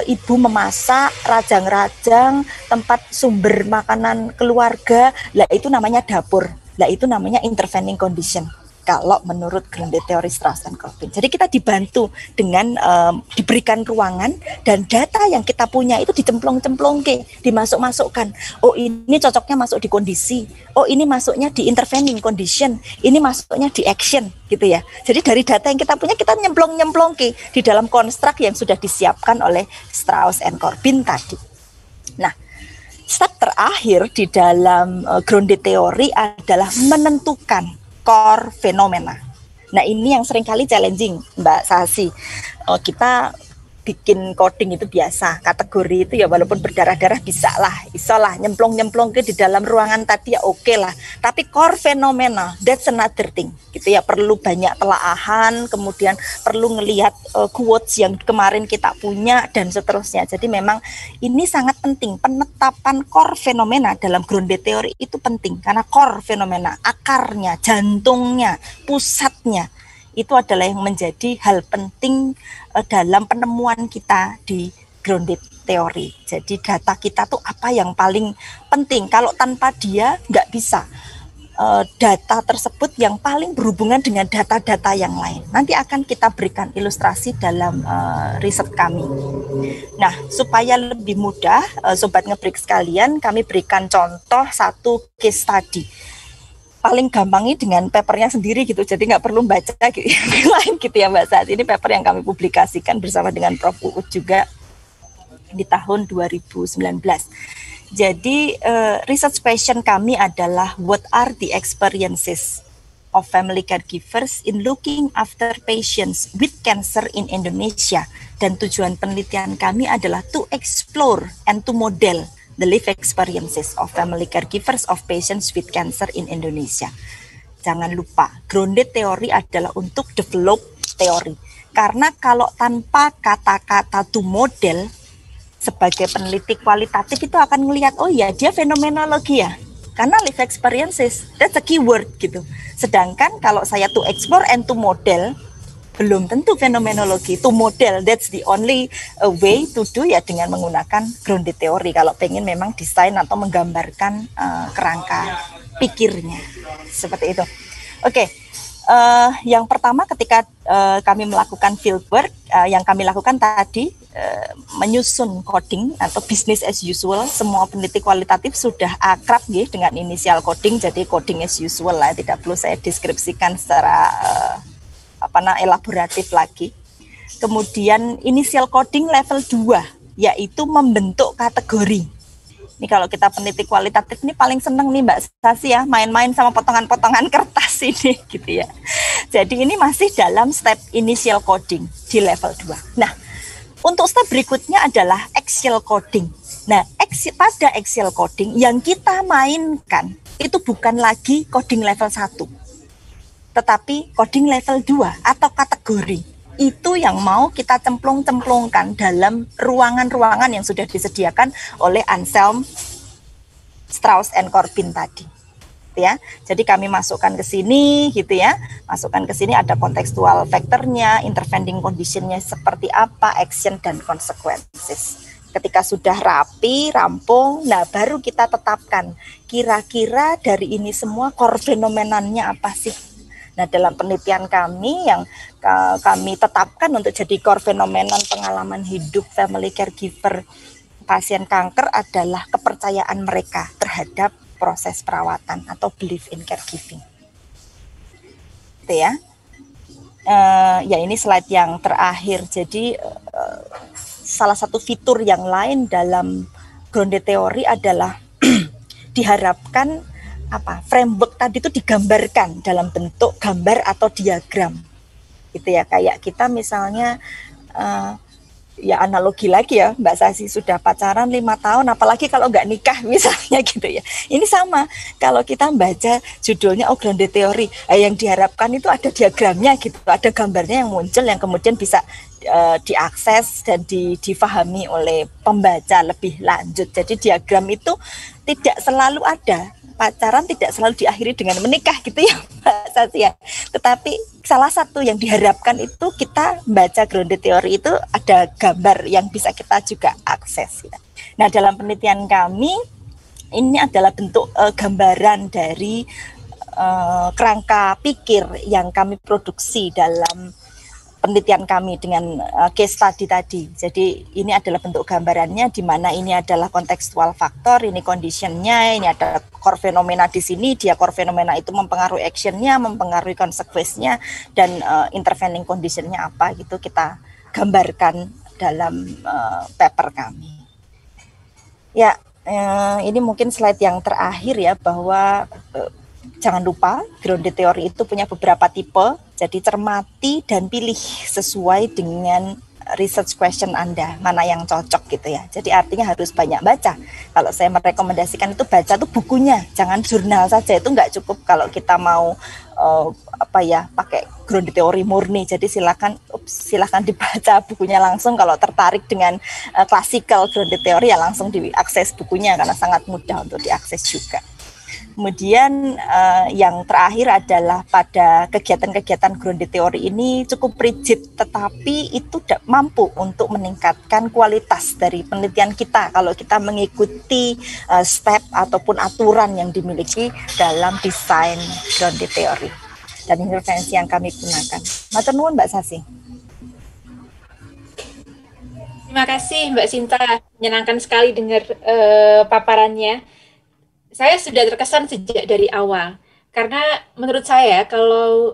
[SPEAKER 2] ibu memasak, rajang-rajang, tempat sumber makanan keluarga, lah itu namanya dapur. Lah itu namanya intervening condition. kalau menurut grounded teori Strauss and Corbin. Jadi kita dibantu dengan diberikan ruangan dan data yang kita punya itu dicemplong-cemplong dimasuk-masukkan. Oh ini cocoknya masuk di kondisi, oh ini masuknya di intervening condition, ini masuknya di action gitu ya. Jadi dari data yang kita punya kita nyemplong-nyemplong di dalam konstruk yang sudah disiapkan oleh Strauss and Corbin tadi. Nah, step terakhir di dalam grounded teori adalah menentukan core fenomena. Nah ini yang seringkali challenging Mbak Sasi. Kita bikin coding itu biasa, kategori itu ya walaupun berdarah-darah bisa lah nyemplong-nyemplong di dalam ruangan tadi ya oke lah. Tapi core fenomena, that's another thing gitu ya, perlu banyak telaahan, kemudian perlu ngelihat quotes yang kemarin kita punya dan seterusnya. Jadi memang ini sangat penting, penetapan core fenomena dalam grounded teori itu penting karena core fenomena, akarnya, jantungnya, pusatnya itu adalah yang menjadi hal penting dalam penemuan kita di grounded teori. Jadi data kita tuh apa yang paling penting. Kalau tanpa dia nggak bisa. Data tersebut yang paling berhubungan dengan data-data yang lain. Nanti akan kita berikan ilustrasi dalam riset kami. Nah, supaya lebih mudah, Sobat Ngebreak sekalian, kami berikan contoh satu case study. Paling gampangnya dengan papernya sendiri gitu, jadi nggak perlu baca gitu, lain gitu ya Mbak Saat. Ini paper yang kami publikasikan bersama dengan Prof. Uut juga di tahun 2019. Jadi research question kami adalah what are the experiences of family caregivers in looking after patients with cancer in Indonesia. Dan tujuan penelitian kami adalah to explore and to model the life experiences of family caregivers of patients with cancer in Indonesia. Jangan lupa, grounded teori adalah untuk develop teori. Karena kalau tanpa kata-kata to model, sebagai peneliti kualitatif itu akan melihat, oh ya dia fenomenologi ya. Karena life experiences, that's a keyword gitu. Sedangkan kalau saya to explore and to model, belum tentu fenomenologi. To model, that's the only way to do ya dengan menggunakan grounded teori. Kalau pengen memang desain atau menggambarkan kerangka pikirnya. Seperti itu. Oke. Yang pertama ketika kami melakukan fieldwork, yang kami lakukan tadi menyusun coding atau business as usual. Semua peneliti kualitatif sudah akrab ya dengan inisial coding, jadi coding as usual lah, tidak perlu saya deskripsikan secara elaboratif lagi. Kemudian initial coding level 2 yaitu membentuk kategori. Ini kalau kita peneliti kualitatif ini paling seneng nih Mbak Sasi ya, main-main sama potongan-potongan kertas ini gitu ya. Jadi ini masih dalam step initial coding di level 2. Nah, untuk step berikutnya adalah axial coding. Nah, pada axial coding yang kita mainkan itu bukan lagi coding level 1. Tetapi coding level 2 atau kategori itu yang mau kita cemplung-cemplungkan dalam ruangan-ruangan yang sudah disediakan oleh Anselm, Strauss and Corbin tadi. Ya, jadi kami masukkan ke sini gitu ya. Masukkan ke sini ada kontekstual faktornya, intervening conditionnya seperti apa, action dan consequences. Ketika sudah rapi, rampung, nah baru kita tetapkan kira-kira dari ini semua core fenomenanya apa sih. Nah, dalam penelitian kami yang kami tetapkan untuk jadi core phenomenon pengalaman hidup family caregiver pasien kanker adalah kepercayaan mereka terhadap proses perawatan atau belief in caregiving. Itu ya. Ya ini slide yang terakhir. Jadi salah satu fitur yang lain dalam grounded teori adalah diharapkan framework tadi itu digambarkan dalam bentuk gambar atau diagram gitu ya, kayak kita misalnya ya analogi lagi ya Mbak Sasi, sudah pacaran 5 tahun apalagi kalau nggak nikah misalnya gitu ya, ini sama kalau kita baca judulnya grounded teori, yang diharapkan itu ada diagramnya gitu, ada gambarnya yang muncul yang kemudian bisa diakses dan difahami oleh pembaca lebih lanjut. Jadi diagram itu tidak selalu ada, pacaran tidak selalu diakhiri dengan menikah gitu ya Mbak Sasi ya. Tetapi salah satu yang diharapkan itu kita baca grounded teori itu ada gambar yang bisa kita juga akses. Nah dalam penelitian kami ini adalah bentuk gambaran dari kerangka pikir yang kami produksi dalam penelitian kami dengan case study tadi. Jadi ini adalah bentuk gambarannya, di mana ini adalah kontekstual faktor, ini conditionnya, ini ada core fenomena di sini, dia core fenomena itu mempengaruhi actionnya, mempengaruhi konsekuensinya, dan intervening conditionnya apa gitu kita gambarkan dalam paper kami. Ya, ini mungkin slide yang terakhir ya, bahwa jangan lupa grounded theory itu punya beberapa tipe, jadi cermati dan pilih sesuai dengan research question Anda, mana yang cocok gitu ya. Jadi artinya harus banyak baca. Kalau saya merekomendasikan itu baca tuh bukunya, jangan jurnal saja, itu nggak cukup kalau kita mau pakai grounded theory murni. Jadi silakan dibaca bukunya langsung. Kalau tertarik dengan classical grounded theory ya langsung diakses bukunya karena sangat mudah untuk diakses juga. Kemudian yang terakhir adalah pada kegiatan-kegiatan grounded theory ini cukup rigid, tetapi itu tidak mampu untuk meningkatkan kualitas dari penelitian kita kalau kita mengikuti step ataupun aturan yang dimiliki dalam desain grounded theory dan intervensi yang kami gunakan. Matur nuwun Mbak Sasi.
[SPEAKER 3] Terima kasih Mbak Sinta, menyenangkan sekali dengar paparannya. Saya sudah terkesan sejak dari awal, karena menurut saya kalau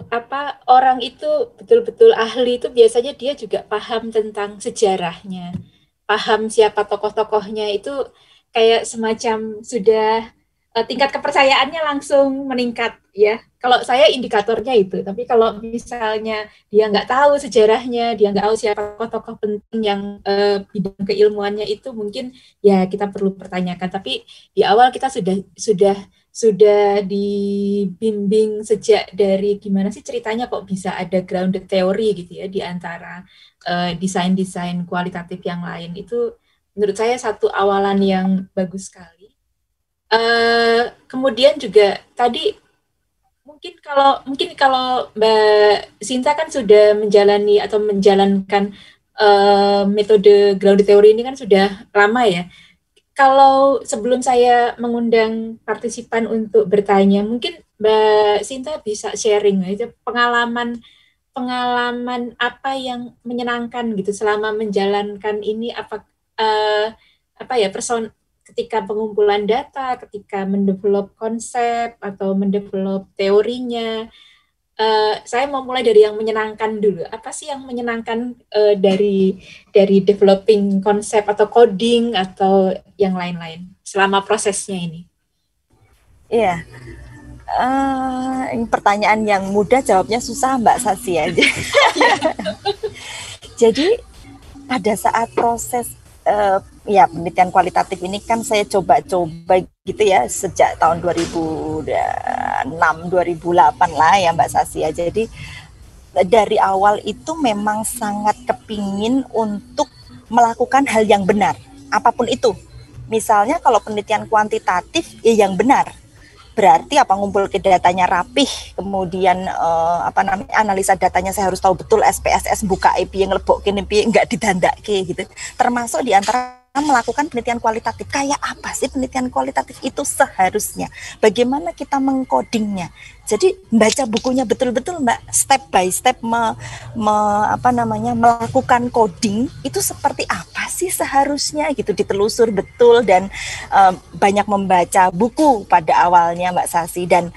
[SPEAKER 3] orang itu betul-betul ahli itu biasanya dia juga paham tentang sejarahnya, paham siapa tokoh-tokohnya, itu kayak semacam sudah tingkat kepercayaannya langsung meningkat ya. Kalau saya indikatornya itu, tapi kalau misalnya dia nggak tahu sejarahnya, dia nggak tahu siapa tokoh penting yang bidang keilmuannya itu, mungkin ya kita perlu pertanyakan. Tapi di awal kita sudah dibimbing sejak dari gimana sih ceritanya kok bisa ada grounded theory gitu ya di antara desain-desain kualitatif yang lain. Itu menurut saya satu awalan yang bagus sekali. Kemudian juga tadi mungkin kalau Mbak Sinta kan sudah menjalankan metode grounded theory ini kan sudah lama ya. Kalau sebelum saya mengundang partisipan untuk bertanya, mungkin Mbak Sinta bisa sharing aja pengalaman apa yang menyenangkan gitu selama menjalankan ini, ketika pengumpulan data, ketika mendevelop konsep atau mendevelop teorinya. Saya mau mulai dari yang menyenangkan dulu. Apa sih yang menyenangkan dari developing konsep atau coding atau yang lain-lain selama prosesnya ini?
[SPEAKER 2] Iya, ini pertanyaan yang mudah, jawabnya susah Mbak Sasi aja. Jadi pada saat proses penelitian kualitatif ini kan saya coba-coba gitu ya sejak tahun 2006, 2008 lah ya Mbak Sasi ya. Jadi dari awal itu memang sangat kepingin untuk melakukan hal yang benar, apapun itu. Misalnya kalau penelitian kuantitatif ya yang benar. Berarti ngumpul ke datanya rapih, kemudian analisa datanya saya harus tahu betul SPSS buka IP yang lebok kene piye enggak didandake gitu. Termasuk di antara melakukan penelitian kualitatif. Kayak apa sih penelitian kualitatif itu seharusnya? Bagaimana kita mengkodingnya? Jadi baca bukunya betul-betul Mbak, step by step melakukan coding itu seperti apa sih seharusnya gitu, ditelusur betul dan banyak membaca buku pada awalnya Mbak Sasi. Dan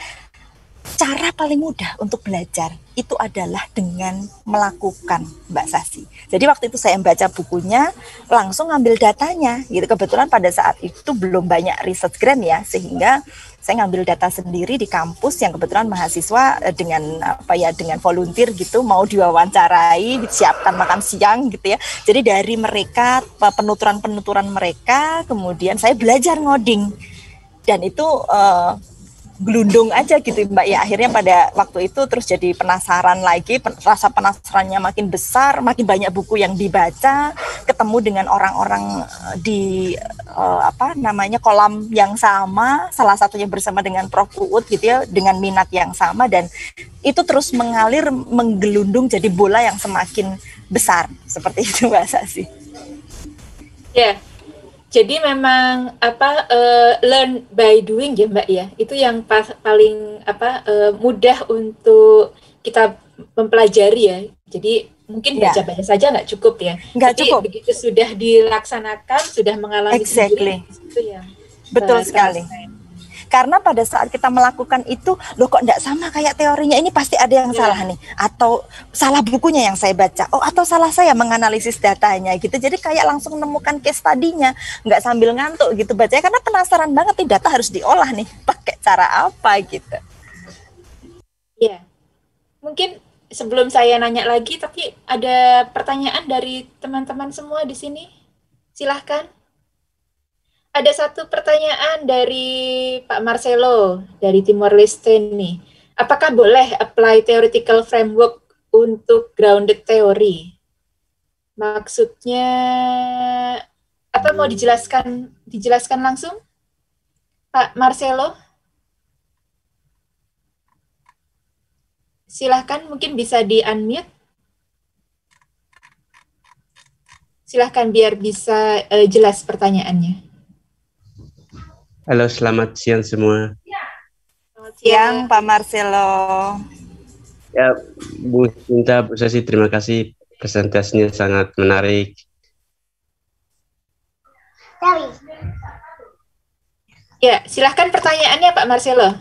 [SPEAKER 2] cara paling mudah untuk belajar itu adalah dengan melakukan Mbak Sasi. Jadi waktu itu saya membaca bukunya, langsung ngambil datanya gitu. Kebetulan pada saat itu belum banyak research grant ya, sehingga saya ngambil data sendiri di kampus yang kebetulan mahasiswa dengan dengan volunteer gitu, mau diwawancarai, disiapkan makan siang gitu ya. Jadi dari mereka, penuturan mereka, kemudian saya belajar ngoding. Dan itu gelundung aja gitu Mbak ya. Akhirnya pada waktu itu terus jadi penasaran lagi, rasa penasarannya makin besar, makin banyak buku yang dibaca, ketemu dengan orang-orang di kolam yang sama, salah satunya bersama dengan Prof. Uut gitu ya, dengan minat yang sama, dan itu terus mengalir, menggelundung jadi bola yang semakin besar, seperti itu Mbak Sasi.
[SPEAKER 3] Ya, Jadi memang learn by doing ya Mbak ya. Itu yang paling mudah untuk kita mempelajari ya. Jadi mungkin baca-baca saja nggak cukup ya.
[SPEAKER 2] Nggak
[SPEAKER 3] tapi
[SPEAKER 2] cukup.
[SPEAKER 3] Begitu sudah dilaksanakan, sudah mengalami sendiri, itu yang
[SPEAKER 2] betul sekali. Karena pada saat kita melakukan itu, loh kok enggak sama kayak teorinya, ini pasti ada yang salah nih. Atau salah bukunya yang saya baca, atau salah saya menganalisis datanya gitu. Jadi kayak langsung menemukan case study-nya, nggak sambil ngantuk gitu bacanya, karena penasaran banget nih data harus diolah nih, pakai cara apa gitu.
[SPEAKER 3] Iya, mungkin sebelum saya nanya lagi, tapi ada pertanyaan dari teman-teman semua di sini. Silahkan. Ada satu pertanyaan dari Pak Marcelo dari Timor Leste nih. Apakah boleh apply theoretical framework untuk grounded theory? Maksudnya apa, mau dijelaskan langsung? Pak Marcelo? Silahkan, mungkin bisa di-unmute. Silahkan biar bisa jelas pertanyaannya.
[SPEAKER 4] Halo, selamat siang semua.
[SPEAKER 2] Selamat siang, Pak Marcelo.
[SPEAKER 4] Ya, Bu Sinta, Bu Sasi, terima kasih, presentasinya sangat menarik.
[SPEAKER 3] Ya, silahkan pertanyaannya Pak Marcelo.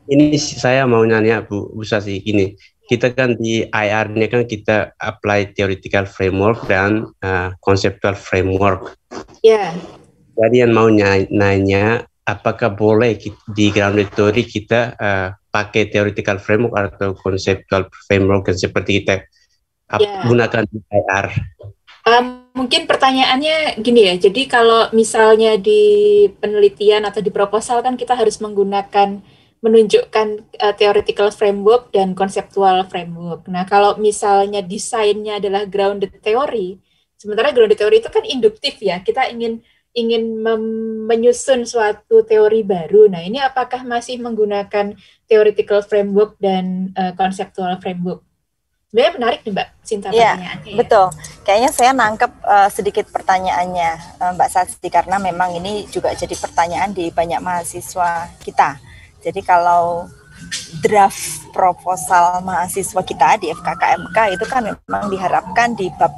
[SPEAKER 4] Ini saya mau nanya Bu Sasi, gini, kita kan di IR-nya kan kita apply theoretical framework dan conceptual framework.
[SPEAKER 3] Ya.
[SPEAKER 4] Jadi yang mau nanya, apakah boleh di grounded theory kita pakai theoretical framework atau conceptual framework yang seperti kita gunakan di IR?
[SPEAKER 3] Mungkin pertanyaannya gini ya, jadi kalau misalnya di penelitian atau di proposal kan kita harus menunjukkan theoretical framework dan conceptual framework. Nah, kalau misalnya desainnya adalah grounded theory, sementara grounded theory itu kan induktif ya, kita ingin menyusun suatu teori baru. Nah, ini apakah masih menggunakan theoretical framework dan conceptual framework? Sebenarnya menarik nih Mbak Sinta pertanyaannya.
[SPEAKER 2] Betul. Kayaknya saya nangkep sedikit pertanyaannya Mbak Sasti, karena memang ini juga jadi pertanyaan di banyak mahasiswa kita. Jadi kalau draft proposal mahasiswa kita di FKKMK itu kan memang diharapkan di bab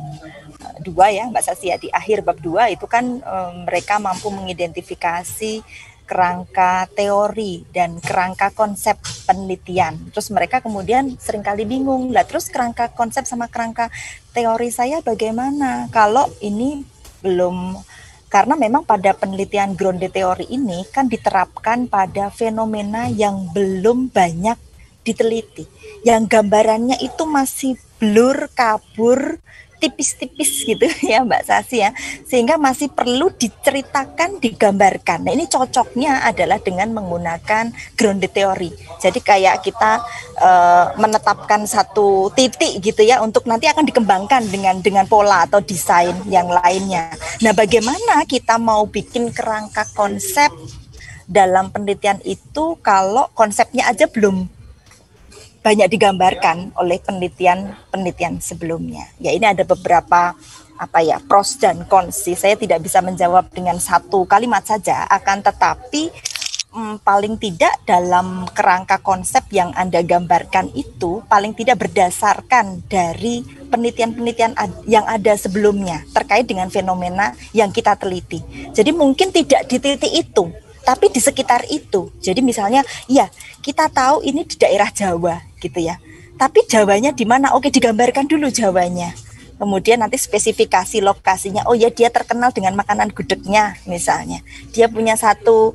[SPEAKER 2] 2 ya Mbak Sasi ya, di akhir bab 2 itu kan mereka mampu mengidentifikasi kerangka teori dan kerangka konsep penelitian. Terus mereka kemudian seringkali bingung, lah terus kerangka konsep sama kerangka teori saya bagaimana kalau ini belum, karena memang pada penelitian grounded teori ini kan diterapkan pada fenomena yang belum banyak diteliti, yang gambarannya itu masih blur, kabur, tipis-tipis gitu ya Mbak Sasi ya, sehingga masih perlu diceritakan, digambarkan. Nah ini cocoknya adalah dengan menggunakan grounded theory. Jadi kayak kita menetapkan satu titik gitu ya, untuk nanti akan dikembangkan dengan pola atau desain yang lainnya. Nah bagaimana kita mau bikin kerangka konsep dalam penelitian itu kalau konsepnya aja belum banyak digambarkan oleh penelitian sebelumnya. Ya ini ada beberapa pros dan cons sih. Saya tidak bisa menjawab dengan satu kalimat saja, akan tetapi paling tidak dalam kerangka konsep yang Anda gambarkan itu paling tidak berdasarkan dari penelitian-penelitian yang ada sebelumnya terkait dengan fenomena yang kita teliti. Jadi mungkin tidak diteliti itu, tapi di sekitar itu. Jadi misalnya, ya kita tahu ini di daerah Jawa gitu ya. Tapi Jawanya di mana? Oke, digambarkan dulu Jawanya. Kemudian nanti spesifikasi lokasinya. Oh ya, dia terkenal dengan makanan gudegnya misalnya. Dia punya satu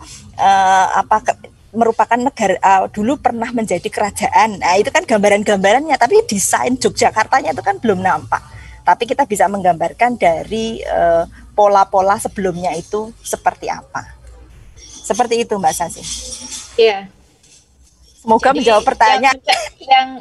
[SPEAKER 2] merupakan negara dulu pernah menjadi kerajaan. Nah, itu kan gambaran-gambarannya, tapi desain Yogyakartanya itu kan belum nampak. Tapi kita bisa menggambarkan dari pola-pola sebelumnya itu seperti apa. Seperti itu Mbak Sasi.
[SPEAKER 3] Iya.
[SPEAKER 2] Semoga jadi, menjawab pertanyaan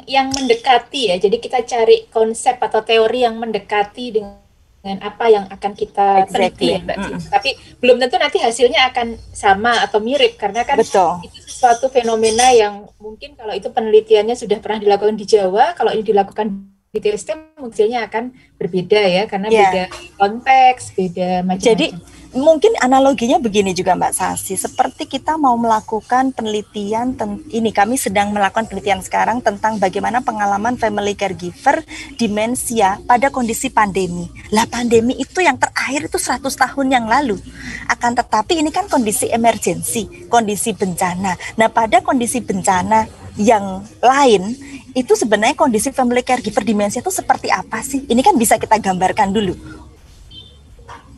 [SPEAKER 3] yang mendekati ya. Jadi kita cari konsep atau teori yang mendekati dengan apa yang akan kita teliti ya Mbak. Tapi belum tentu nanti hasilnya akan sama atau mirip, karena kan
[SPEAKER 2] Betul.
[SPEAKER 3] Itu sesuatu fenomena yang mungkin kalau itu penelitiannya sudah pernah dilakukan di Jawa, kalau ini dilakukan di TST hasilnya akan berbeda ya, karena beda konteks, beda macam-macam.
[SPEAKER 2] Jadi Mungkin analoginya begini juga Mbak Sasi, seperti kita mau melakukan penelitian, ini kami sedang melakukan penelitian sekarang tentang bagaimana pengalaman family caregiver demensia pada kondisi pandemi. Lah pandemi itu yang terakhir itu 100 tahun yang lalu. Akan tetapi ini kan kondisi emergensi, kondisi bencana. Nah pada kondisi bencana yang lain, itu sebenarnya kondisi family caregiver demensia itu seperti apa sih? Ini kan bisa kita gambarkan dulu.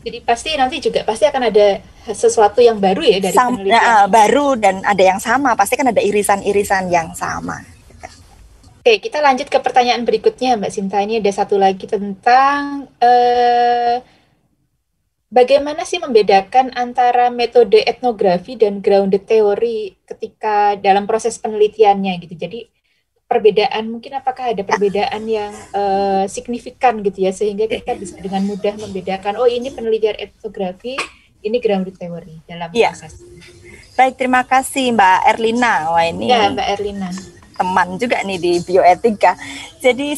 [SPEAKER 3] Jadi nanti juga akan ada sesuatu yang baru ya dari penelitian.
[SPEAKER 2] Baru dan ada yang sama, pasti kan ada irisan-irisan yang sama.
[SPEAKER 3] Oke, kita lanjut ke pertanyaan berikutnya Mbak Sinta. Ini ada satu lagi tentang bagaimana sih membedakan antara metode etnografi dan grounded theory ketika dalam proses penelitiannya gitu. Jadi perbedaan, mungkin apakah ada perbedaan yang signifikan gitu ya, sehingga kita bisa dengan mudah membedakan, oh ini penelitian etnografi, ini grounded theory dalam proses.
[SPEAKER 2] Baik, terima kasih Mbak Erlina. Wah ini
[SPEAKER 3] ya, Mbak Erlina
[SPEAKER 2] teman juga nih di bioetika. Jadi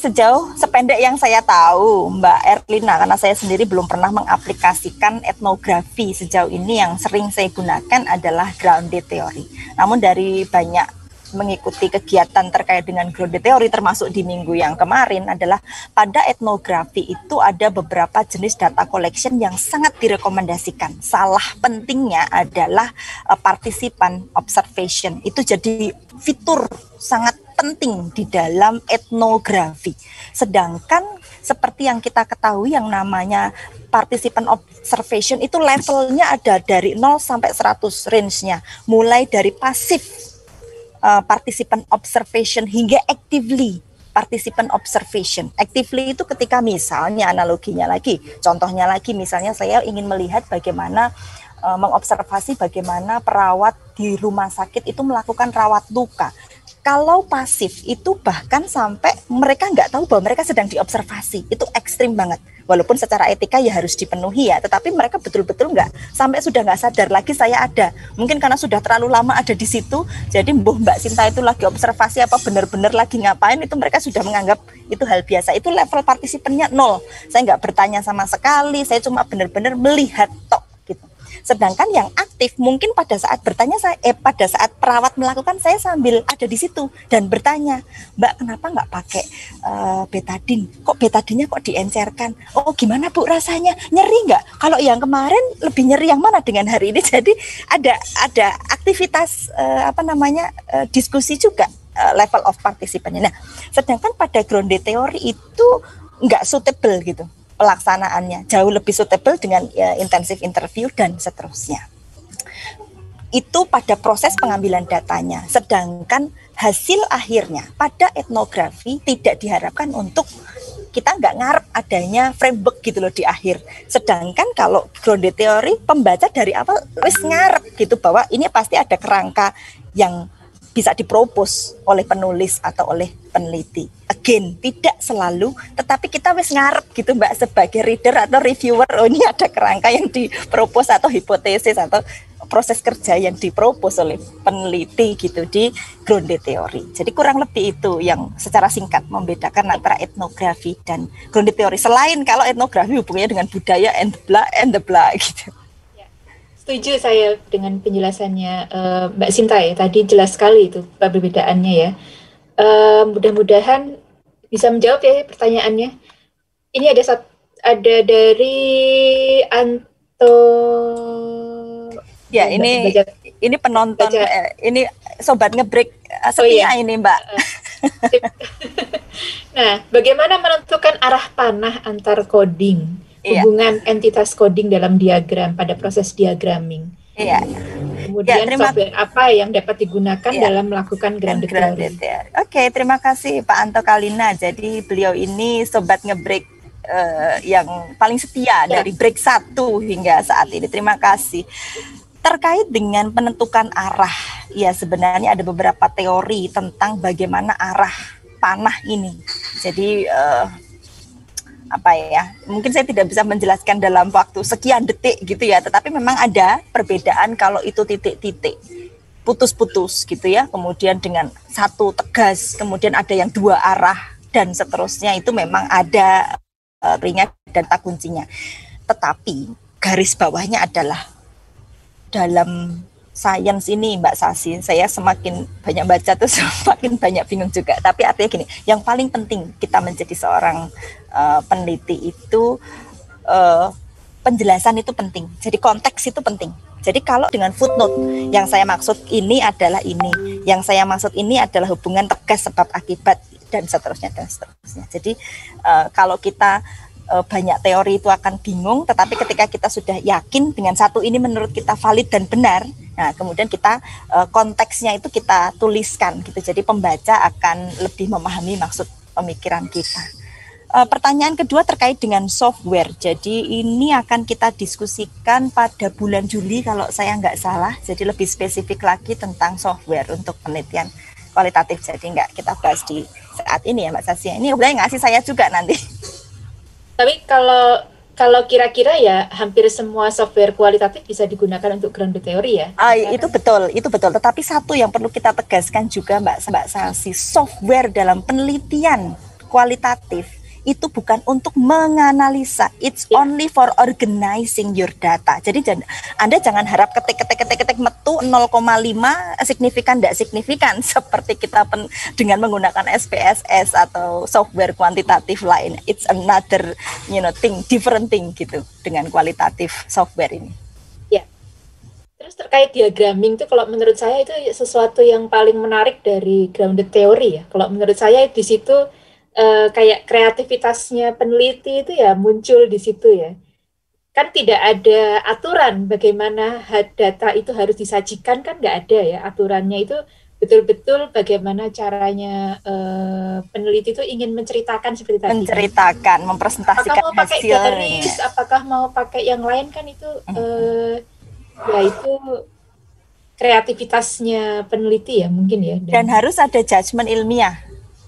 [SPEAKER 2] sependek yang saya tahu Mbak Erlina, karena saya sendiri belum pernah mengaplikasikan etnografi sejauh ini, yang sering saya gunakan adalah grounded theory. Namun dari banyak mengikuti kegiatan terkait dengan grounded theory termasuk di minggu yang kemarin adalah pada etnografi itu ada beberapa jenis data collection yang sangat direkomendasikan. Salah pentingnya adalah partisipan observation. Itu jadi fitur sangat penting di dalam etnografi. Sedangkan seperti yang kita ketahui yang namanya partisipan observation itu levelnya ada dari 0 sampai 100 range-nya. Mulai dari pasif participant observation hingga actively participant observation. Actively itu ketika misalnya analoginya lagi, contohnya lagi misalnya saya ingin melihat bagaimana mengobservasi bagaimana perawat di rumah sakit itu melakukan rawat luka. Kalau pasif itu bahkan sampai mereka nggak tahu bahwa mereka sedang diobservasi, itu ekstrim banget. Walaupun secara etika ya harus dipenuhi ya, tetapi mereka betul-betul nggak, sampai sudah nggak sadar lagi saya ada. Mungkin karena sudah terlalu lama ada di situ, jadi Mbak Sinta itu lagi observasi apa benar-benar lagi ngapain, itu mereka sudah menganggap itu hal biasa. Itu level partisipannya 0. Saya nggak bertanya sama sekali, saya cuma benar-benar melihat tok. Sedangkan yang aktif mungkin pada saat bertanya pada saat perawat melakukan, saya sambil ada di situ dan bertanya, Mbak kenapa nggak pakai betadine? Kok betadinnya kok diencerkan? Oh gimana Bu rasanya? Nyeri nggak? Kalau yang kemarin lebih nyeri yang mana dengan hari ini? Jadi ada aktivitas diskusi juga level of participannya. Nah, sedangkan pada grounded theory itu nggak suitable gitu. Pelaksanaannya jauh lebih suitable dengan intensif interview dan seterusnya. Itu pada proses pengambilan datanya. Sedangkan hasil akhirnya pada etnografi tidak diharapkan untuk kita nggak ngarep adanya framework gitu loh di akhir. Sedangkan kalau grounded theory pembaca dari awal wis ngarep gitu bahwa ini pasti ada kerangka yang bisa dipropos oleh penulis atau oleh peneliti. Again, tidak selalu, tetapi kita wis ngarep gitu Mbak sebagai reader atau reviewer, oh ini ada kerangka yang dipropos atau hipotesis atau proses kerja yang dipropos oleh peneliti gitu di grounded theory. Jadi kurang lebih itu yang secara singkat membedakan antara etnografi dan grounded theory. Selain kalau etnografi hubungannya dengan budaya and the blah gitu.
[SPEAKER 3] Setuju saya dengan penjelasannya Mbak Sinta ya, tadi jelas sekali itu perbedaannya ya. Mudah-mudahan bisa menjawab ya pertanyaannya. Ini ada dari Anto.
[SPEAKER 2] Ya ini penonton, ini sobat ngebreak setia ini Mbak.
[SPEAKER 3] Nah, bagaimana menentukan arah panah antar coding? Hubungan entitas coding dalam diagram pada proses diagramming. Kemudian software apa yang dapat digunakan dalam melakukan grounded theory.
[SPEAKER 2] Oke, terima kasih Pak Anto Kalina. Jadi beliau ini sobat ngebreak yang paling setia dari break 1 hingga saat ini. Terima kasih. Terkait dengan penentukan arah, ya sebenarnya ada beberapa teori tentang bagaimana arah panah ini. Jadi mungkin saya tidak bisa menjelaskan dalam waktu sekian detik gitu ya, tetapi memang ada perbedaan kalau itu titik-titik putus-putus gitu ya, kemudian dengan satu tegas, kemudian ada yang 2 arah dan seterusnya, itu memang ada ringnya dan kata kuncinya. Tetapi garis bawahnya adalah dalam sains ini Mbak Sasi, saya semakin banyak baca tuh semakin banyak bingung juga. Tapi artinya gini, yang paling penting kita menjadi seorang peneliti itu penjelasan itu penting. Jadi konteks itu penting. Jadi kalau dengan footnote, yang saya maksud ini adalah ini, yang saya maksud ini adalah hubungan tegas sebab akibat dan seterusnya dan seterusnya. Jadi kalau kita banyak teori itu akan bingung, tetapi ketika kita sudah yakin dengan satu ini menurut kita valid dan benar, nah kemudian kita konteksnya itu kita tuliskan gitu. Jadi pembaca akan lebih memahami maksud pemikiran kita. Pertanyaan kedua terkait dengan software. Jadi ini akan kita diskusikan pada bulan Juli kalau saya nggak salah. Jadi lebih spesifik lagi tentang software untuk penelitian kualitatif. Jadi nggak kita bahas di saat ini ya Mbak Sasya. Ini udah ngasih saya juga nanti.
[SPEAKER 3] Tapi kalau kira-kira ya hampir semua software kualitatif bisa digunakan untuk grounded theory ya?
[SPEAKER 2] Itu betul. Tetapi satu yang perlu kita tegaskan juga Mbak Sasi, software dalam penelitian kualitatif itu bukan untuk menganalisa, it's only for organizing your data. Jadi Anda jangan harap ketik metu 0,5 signifikan tidak signifikan seperti kita dengan menggunakan SPSS atau software kuantitatif lain. It's another different thing gitu dengan kualitatif software ini.
[SPEAKER 3] Ya. Terus terkait diagramming itu kalau menurut saya itu sesuatu yang paling menarik dari grounded theory ya. Kalau menurut saya di situ kayak kreativitasnya peneliti itu ya muncul di situ ya. Kan tidak ada aturan bagaimana data itu harus disajikan, kan nggak ada ya aturannya. Itu betul-betul bagaimana caranya peneliti itu ingin menceritakan seperti tadi.
[SPEAKER 2] Menceritakan, mempresentasikan hasilnya. Apakah mau pakai
[SPEAKER 3] garis, apakah mau pakai yang lain, kan itu ya itu kreativitasnya peneliti ya mungkin ya.
[SPEAKER 2] Dan harus ada judgement ilmiah.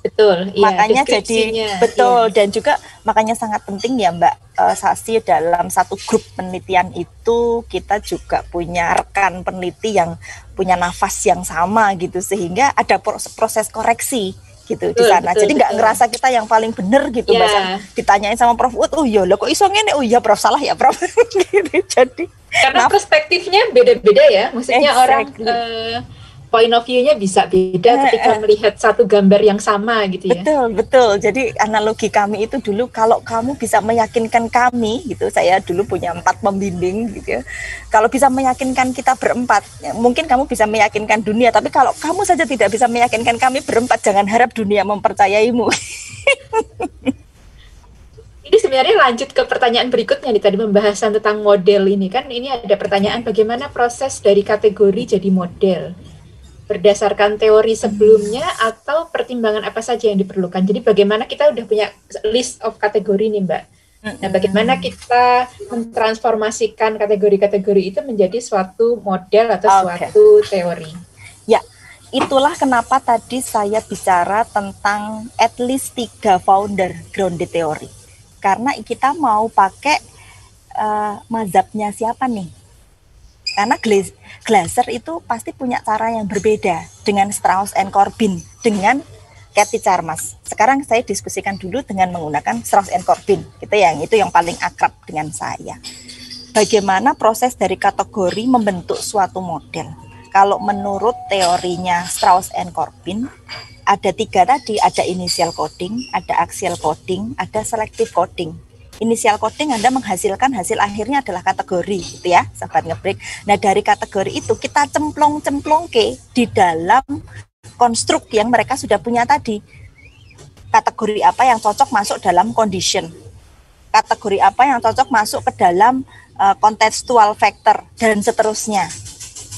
[SPEAKER 3] Betul,
[SPEAKER 2] makanya jadi betul dan juga makanya sangat penting ya Mbak Sasi, dalam satu grup penelitian itu kita juga punya rekan peneliti yang punya nafas yang sama gitu, sehingga ada proses koreksi gitu di sana. Jadi nggak ngerasa kita yang paling benar gitu. Bahkan ditanyain sama Prof Ud, oh iya lo kok iso ngene, oh iya Prof salah ya Prof. Gitu. Jadi
[SPEAKER 3] karena perspektifnya beda-beda ya, maksudnya orang point of view-nya bisa beda ketika melihat satu gambar yang sama gitu ya.
[SPEAKER 2] Betul. Jadi analogi kami itu dulu, kalau kamu bisa meyakinkan kami gitu, saya dulu punya 4 pembimbing gitu ya. Kalau bisa meyakinkan kita berempat, ya, mungkin kamu bisa meyakinkan dunia, tapi kalau kamu saja tidak bisa meyakinkan kami berempat, jangan harap dunia mempercayaimu.
[SPEAKER 3] Ini sebenarnya lanjut ke pertanyaan berikutnya nih, tadi pembahasan tentang model ini kan, ini ada pertanyaan bagaimana proses dari kategori jadi model. Berdasarkan teori sebelumnya atau pertimbangan apa saja yang diperlukan. Jadi bagaimana kita udah punya list of kategori nih Mbak. Nah bagaimana kita mentransformasikan kategori-kategori itu menjadi suatu model atau suatu teori.
[SPEAKER 2] Ya, itulah kenapa tadi saya bicara tentang at least 3 founder grounded theory. Karena kita mau pakai mazhabnya siapa nih? Karena Glasser itu pasti punya cara yang berbeda dengan Strauss and Corbin, dengan Kathy Charmas. Sekarang saya diskusikan dulu dengan menggunakan Strauss and Corbin, gitu ya, itu yang paling akrab dengan saya. Bagaimana proses dari kategori membentuk suatu model? Kalau menurut teorinya Strauss and Corbin, ada 3 tadi, ada initial coding, ada axial coding, ada selective coding. Initial coding Anda menghasilkan hasil akhirnya adalah kategori gitu ya, sahabat ngebreak. Nah dari kategori itu kita cemplong-cemplongke di dalam konstruk yang mereka sudah punya tadi. Kategori apa yang cocok masuk dalam condition, kategori apa yang cocok masuk ke dalam contextual factor dan seterusnya.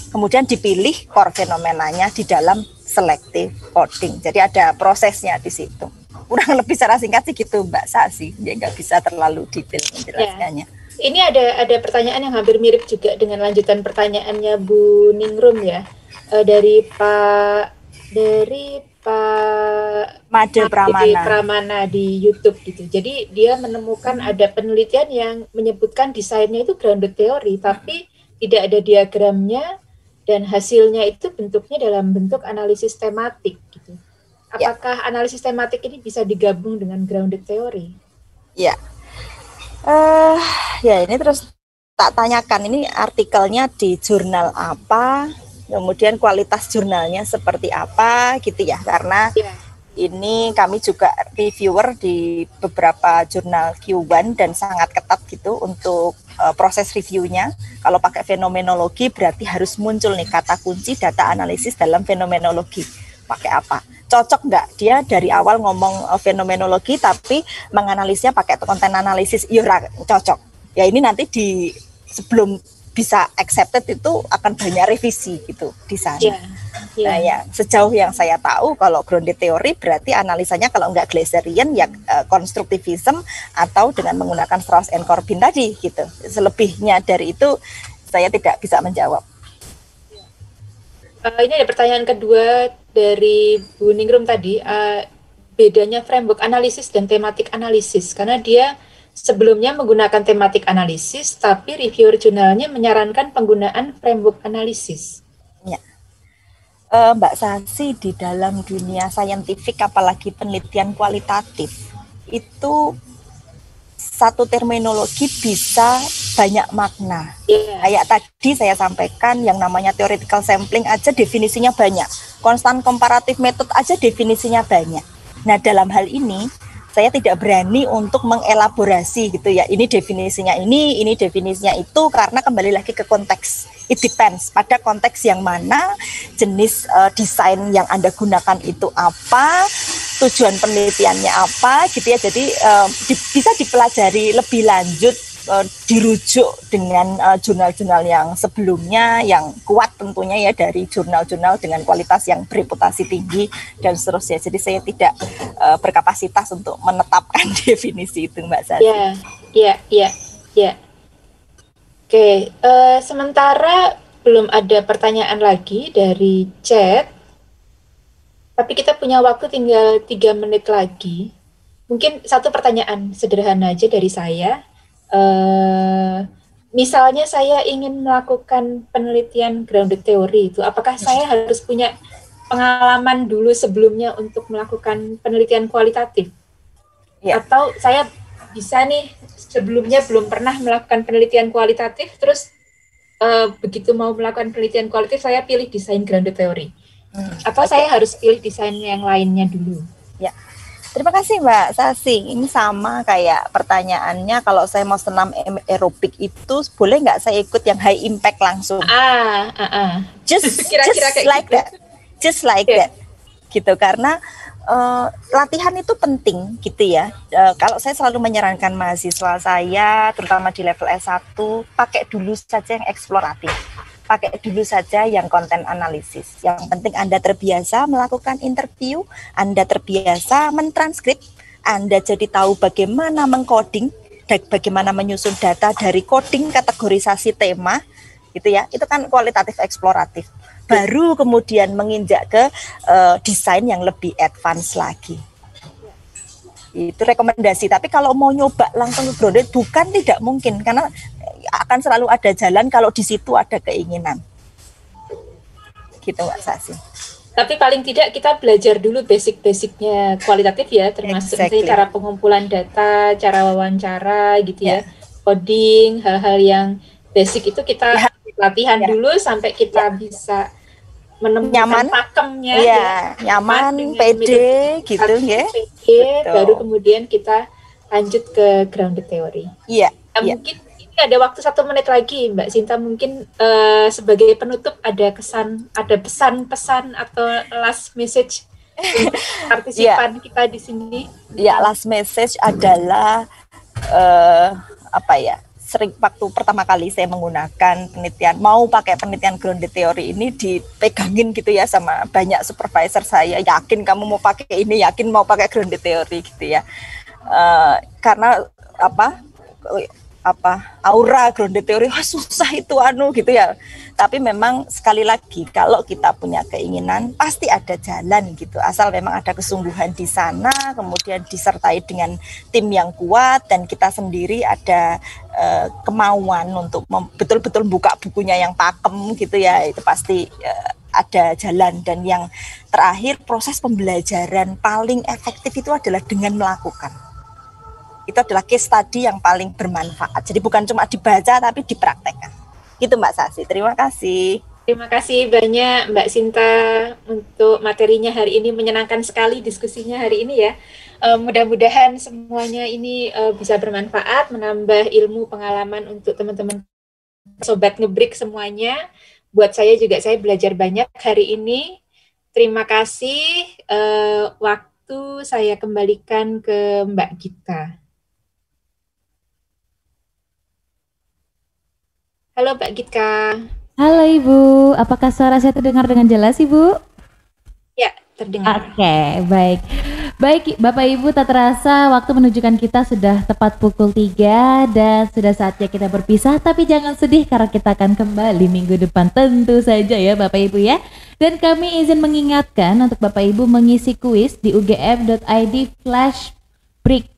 [SPEAKER 2] Kemudian dipilih core fenomenanya di dalam selective coding. Jadi ada prosesnya di situ. Kurang lebih secara singkat sih gitu Mbak Sasi, dia nggak bisa terlalu detail menjelaskannya.
[SPEAKER 3] Ya. Ini ada pertanyaan yang hampir mirip juga dengan lanjutan pertanyaannya Bu Ningrum ya, dari Pak
[SPEAKER 2] Made
[SPEAKER 3] Pramana di YouTube gitu. Jadi dia menemukan ada penelitian yang menyebutkan desainnya itu grounded theory, tapi tidak ada diagramnya dan hasilnya itu bentuknya dalam bentuk analisis tematik gitu. Apakah analisis tematik ini bisa digabung dengan grounded theory?
[SPEAKER 2] Ya, ya ini terus tak tanyakan ini artikelnya di jurnal apa, kemudian kualitas jurnalnya seperti apa gitu ya, karena ini kami juga reviewer di beberapa jurnal Q1 dan sangat ketat gitu untuk proses reviewnya. Kalau pakai fenomenologi berarti harus muncul nih kata kunci data analisis dalam fenomenologi. Pakai apa? Cocok nggak dia dari awal ngomong fenomenologi tapi menganalisnya pakai konten analisis? Iya, cocok. Ya ini nanti sebelum bisa accepted itu akan banyak revisi gitu di sana. Nah ya, sejauh yang saya tahu kalau grounded teori berarti analisanya kalau nggak Glaserian ya konstruktivism atau dengan menggunakan Strauss and Corbin tadi gitu. Selebihnya dari itu saya tidak bisa menjawab.
[SPEAKER 3] Ini ada pertanyaan kedua dari Bu Ningrum tadi, bedanya framework analisis dan tematik analisis, karena dia sebelumnya menggunakan tematik analisis, tapi reviewer jurnalnya menyarankan penggunaan framework analisis.
[SPEAKER 2] Ya. Mbak Sasi, di dalam dunia saintifik apalagi penelitian kualitatif itu satu terminologi bisa banyak makna. Kayak tadi saya sampaikan yang namanya theoretical sampling aja definisinya banyak. Constant comparative method aja definisinya banyak. Nah, dalam hal ini saya tidak berani untuk mengelaborasi gitu ya. Ini definisinya ini definisinya itu, karena kembali lagi ke konteks. It depends pada konteks yang mana, jenis desain yang Anda gunakan itu apa, tujuan penelitiannya apa gitu ya. Jadi bisa dipelajari lebih lanjut, dirujuk dengan jurnal-jurnal yang sebelumnya yang kuat tentunya ya, dari jurnal-jurnal dengan kualitas yang bereputasi tinggi dan seterusnya. Jadi saya tidak berkapasitas untuk menetapkan definisi itu, Mbak Sasi.
[SPEAKER 3] Ya. Oke, sementara belum ada pertanyaan lagi dari chat, tapi kita punya waktu tinggal 3 menit lagi. Mungkin satu pertanyaan sederhana aja dari saya. Misalnya saya ingin melakukan penelitian grounded theory itu, apakah saya harus punya pengalaman dulu sebelumnya untuk melakukan penelitian kualitatif? Atau saya bisa nih sebelumnya belum pernah melakukan penelitian kualitatif, terus begitu mau melakukan penelitian kualitatif saya pilih desain grounded theory? Atau saya harus pilih desain yang lainnya dulu?
[SPEAKER 2] Ya. Terima kasih Mbak Sasi. Ini sama kayak pertanyaannya, kalau saya mau senam aerobik itu boleh nggak saya ikut yang high impact langsung? Just like that. Just like that. Gitu, karena latihan itu penting gitu ya. Kalau saya selalu menyarankan mahasiswa saya, terutama di level S1, pakai dulu saja yang eksploratif. Pakai dulu saja yang konten analisis. Yang penting Anda terbiasa melakukan interview, Anda terbiasa mentranskrip, Anda jadi tahu bagaimana mengcoding, bagaimana menyusun data dari coding, kategorisasi tema, gitu ya. Itu kan kualitatif eksploratif. Baru kemudian menginjak ke desain yang lebih advance lagi. Itu rekomendasi. Tapi kalau mau nyoba langsung ke grounded, bukan tidak mungkin, karena akan selalu ada jalan kalau di situ ada keinginan. Gitu Mbak Sasi.
[SPEAKER 3] Tapi paling tidak kita belajar dulu basic-basicnya kualitatif ya, termasuk cara pengumpulan data, cara wawancara gitu ya, coding, hal-hal yang basic itu kita latihan dulu sampai kita bisa menemukan pakemnya,
[SPEAKER 2] nyaman, pede gitu ya.
[SPEAKER 3] Baru kemudian kita lanjut ke grounded theory. Mungkin ada waktu 1 menit lagi, Mbak Sinta, mungkin sebagai penutup ada pesan-pesan atau last message untuk partisipan kita di sini?
[SPEAKER 2] Ya, last message adalah sering waktu pertama kali saya menggunakan penelitian, mau pakai penelitian grounded theory ini dipegangin gitu ya sama banyak supervisor saya, yakin kamu mau pakai ini, yakin mau pakai grounded theory gitu ya. Karena aura grounded theory susah itu gitu ya. Tapi memang sekali lagi kalau kita punya keinginan pasti ada jalan gitu, asal memang ada kesungguhan di sana, kemudian disertai dengan tim yang kuat dan kita sendiri ada kemauan untuk betul-betul buka bukunya yang pakem gitu ya. Itu pasti ada jalan. Dan yang terakhir, proses pembelajaran paling efektif itu adalah dengan melakukan. itu adalah case study yang paling bermanfaat. Jadi bukan cuma dibaca tapi dipraktekkan. Gitu Mbak Sasi. Terima kasih.
[SPEAKER 3] Terima kasih banyak Mbak Sinta untuk materinya hari ini, menyenangkan sekali diskusinya hari ini ya. Mudah-mudahan semuanya ini bisa bermanfaat, menambah ilmu pengalaman untuk teman-teman Sobat Ngebreak semuanya. Buat saya juga, saya belajar banyak hari ini. Terima kasih. Waktu saya kembalikan ke Mbak Gita. Halo Mbak Gita.
[SPEAKER 1] Halo Ibu, apakah suara saya terdengar dengan jelas Ibu?
[SPEAKER 3] Ya, terdengar.
[SPEAKER 1] Oke, baik. Baik Bapak Ibu, tak terasa waktu menunjukkan kita sudah tepat pukul 3 dan sudah saatnya kita berpisah. Tapi jangan sedih karena kita akan kembali minggu depan tentu saja ya Bapak Ibu ya. Dan kami izin mengingatkan untuk Bapak Ibu mengisi kuis di ugm.id/break.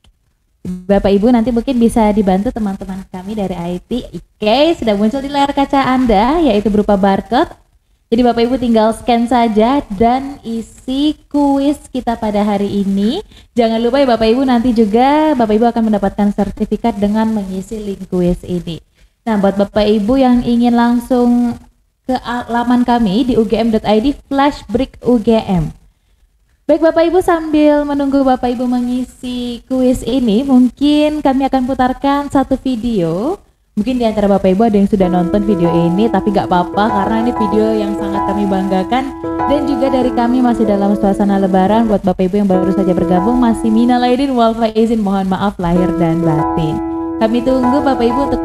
[SPEAKER 1] Bapak Ibu nanti mungkin bisa dibantu teman-teman kami dari IT. Oke, sudah muncul di layar kaca Anda yaitu berupa barcode. Jadi Bapak Ibu tinggal scan saja dan isi kuis kita pada hari ini. Jangan lupa ya Bapak Ibu, nanti juga Bapak Ibu akan mendapatkan sertifikat dengan mengisi link kuis ini. Nah, buat Bapak Ibu yang ingin langsung ke laman kami di ugm.id/break-ugm. Baik Bapak Ibu, sambil menunggu Bapak Ibu mengisi kuis ini, mungkin kami akan putarkan satu video. Mungkin di antara Bapak Ibu ada yang sudah nonton video ini, tapi gak apa-apa karena ini video yang sangat kami banggakan. Dan juga dari kami masih dalam suasana lebaran. Buat Bapak Ibu yang baru saja bergabung, masih minal aidin wal faizin, mohon maaf lahir dan batin. Kami tunggu Bapak Ibu untuk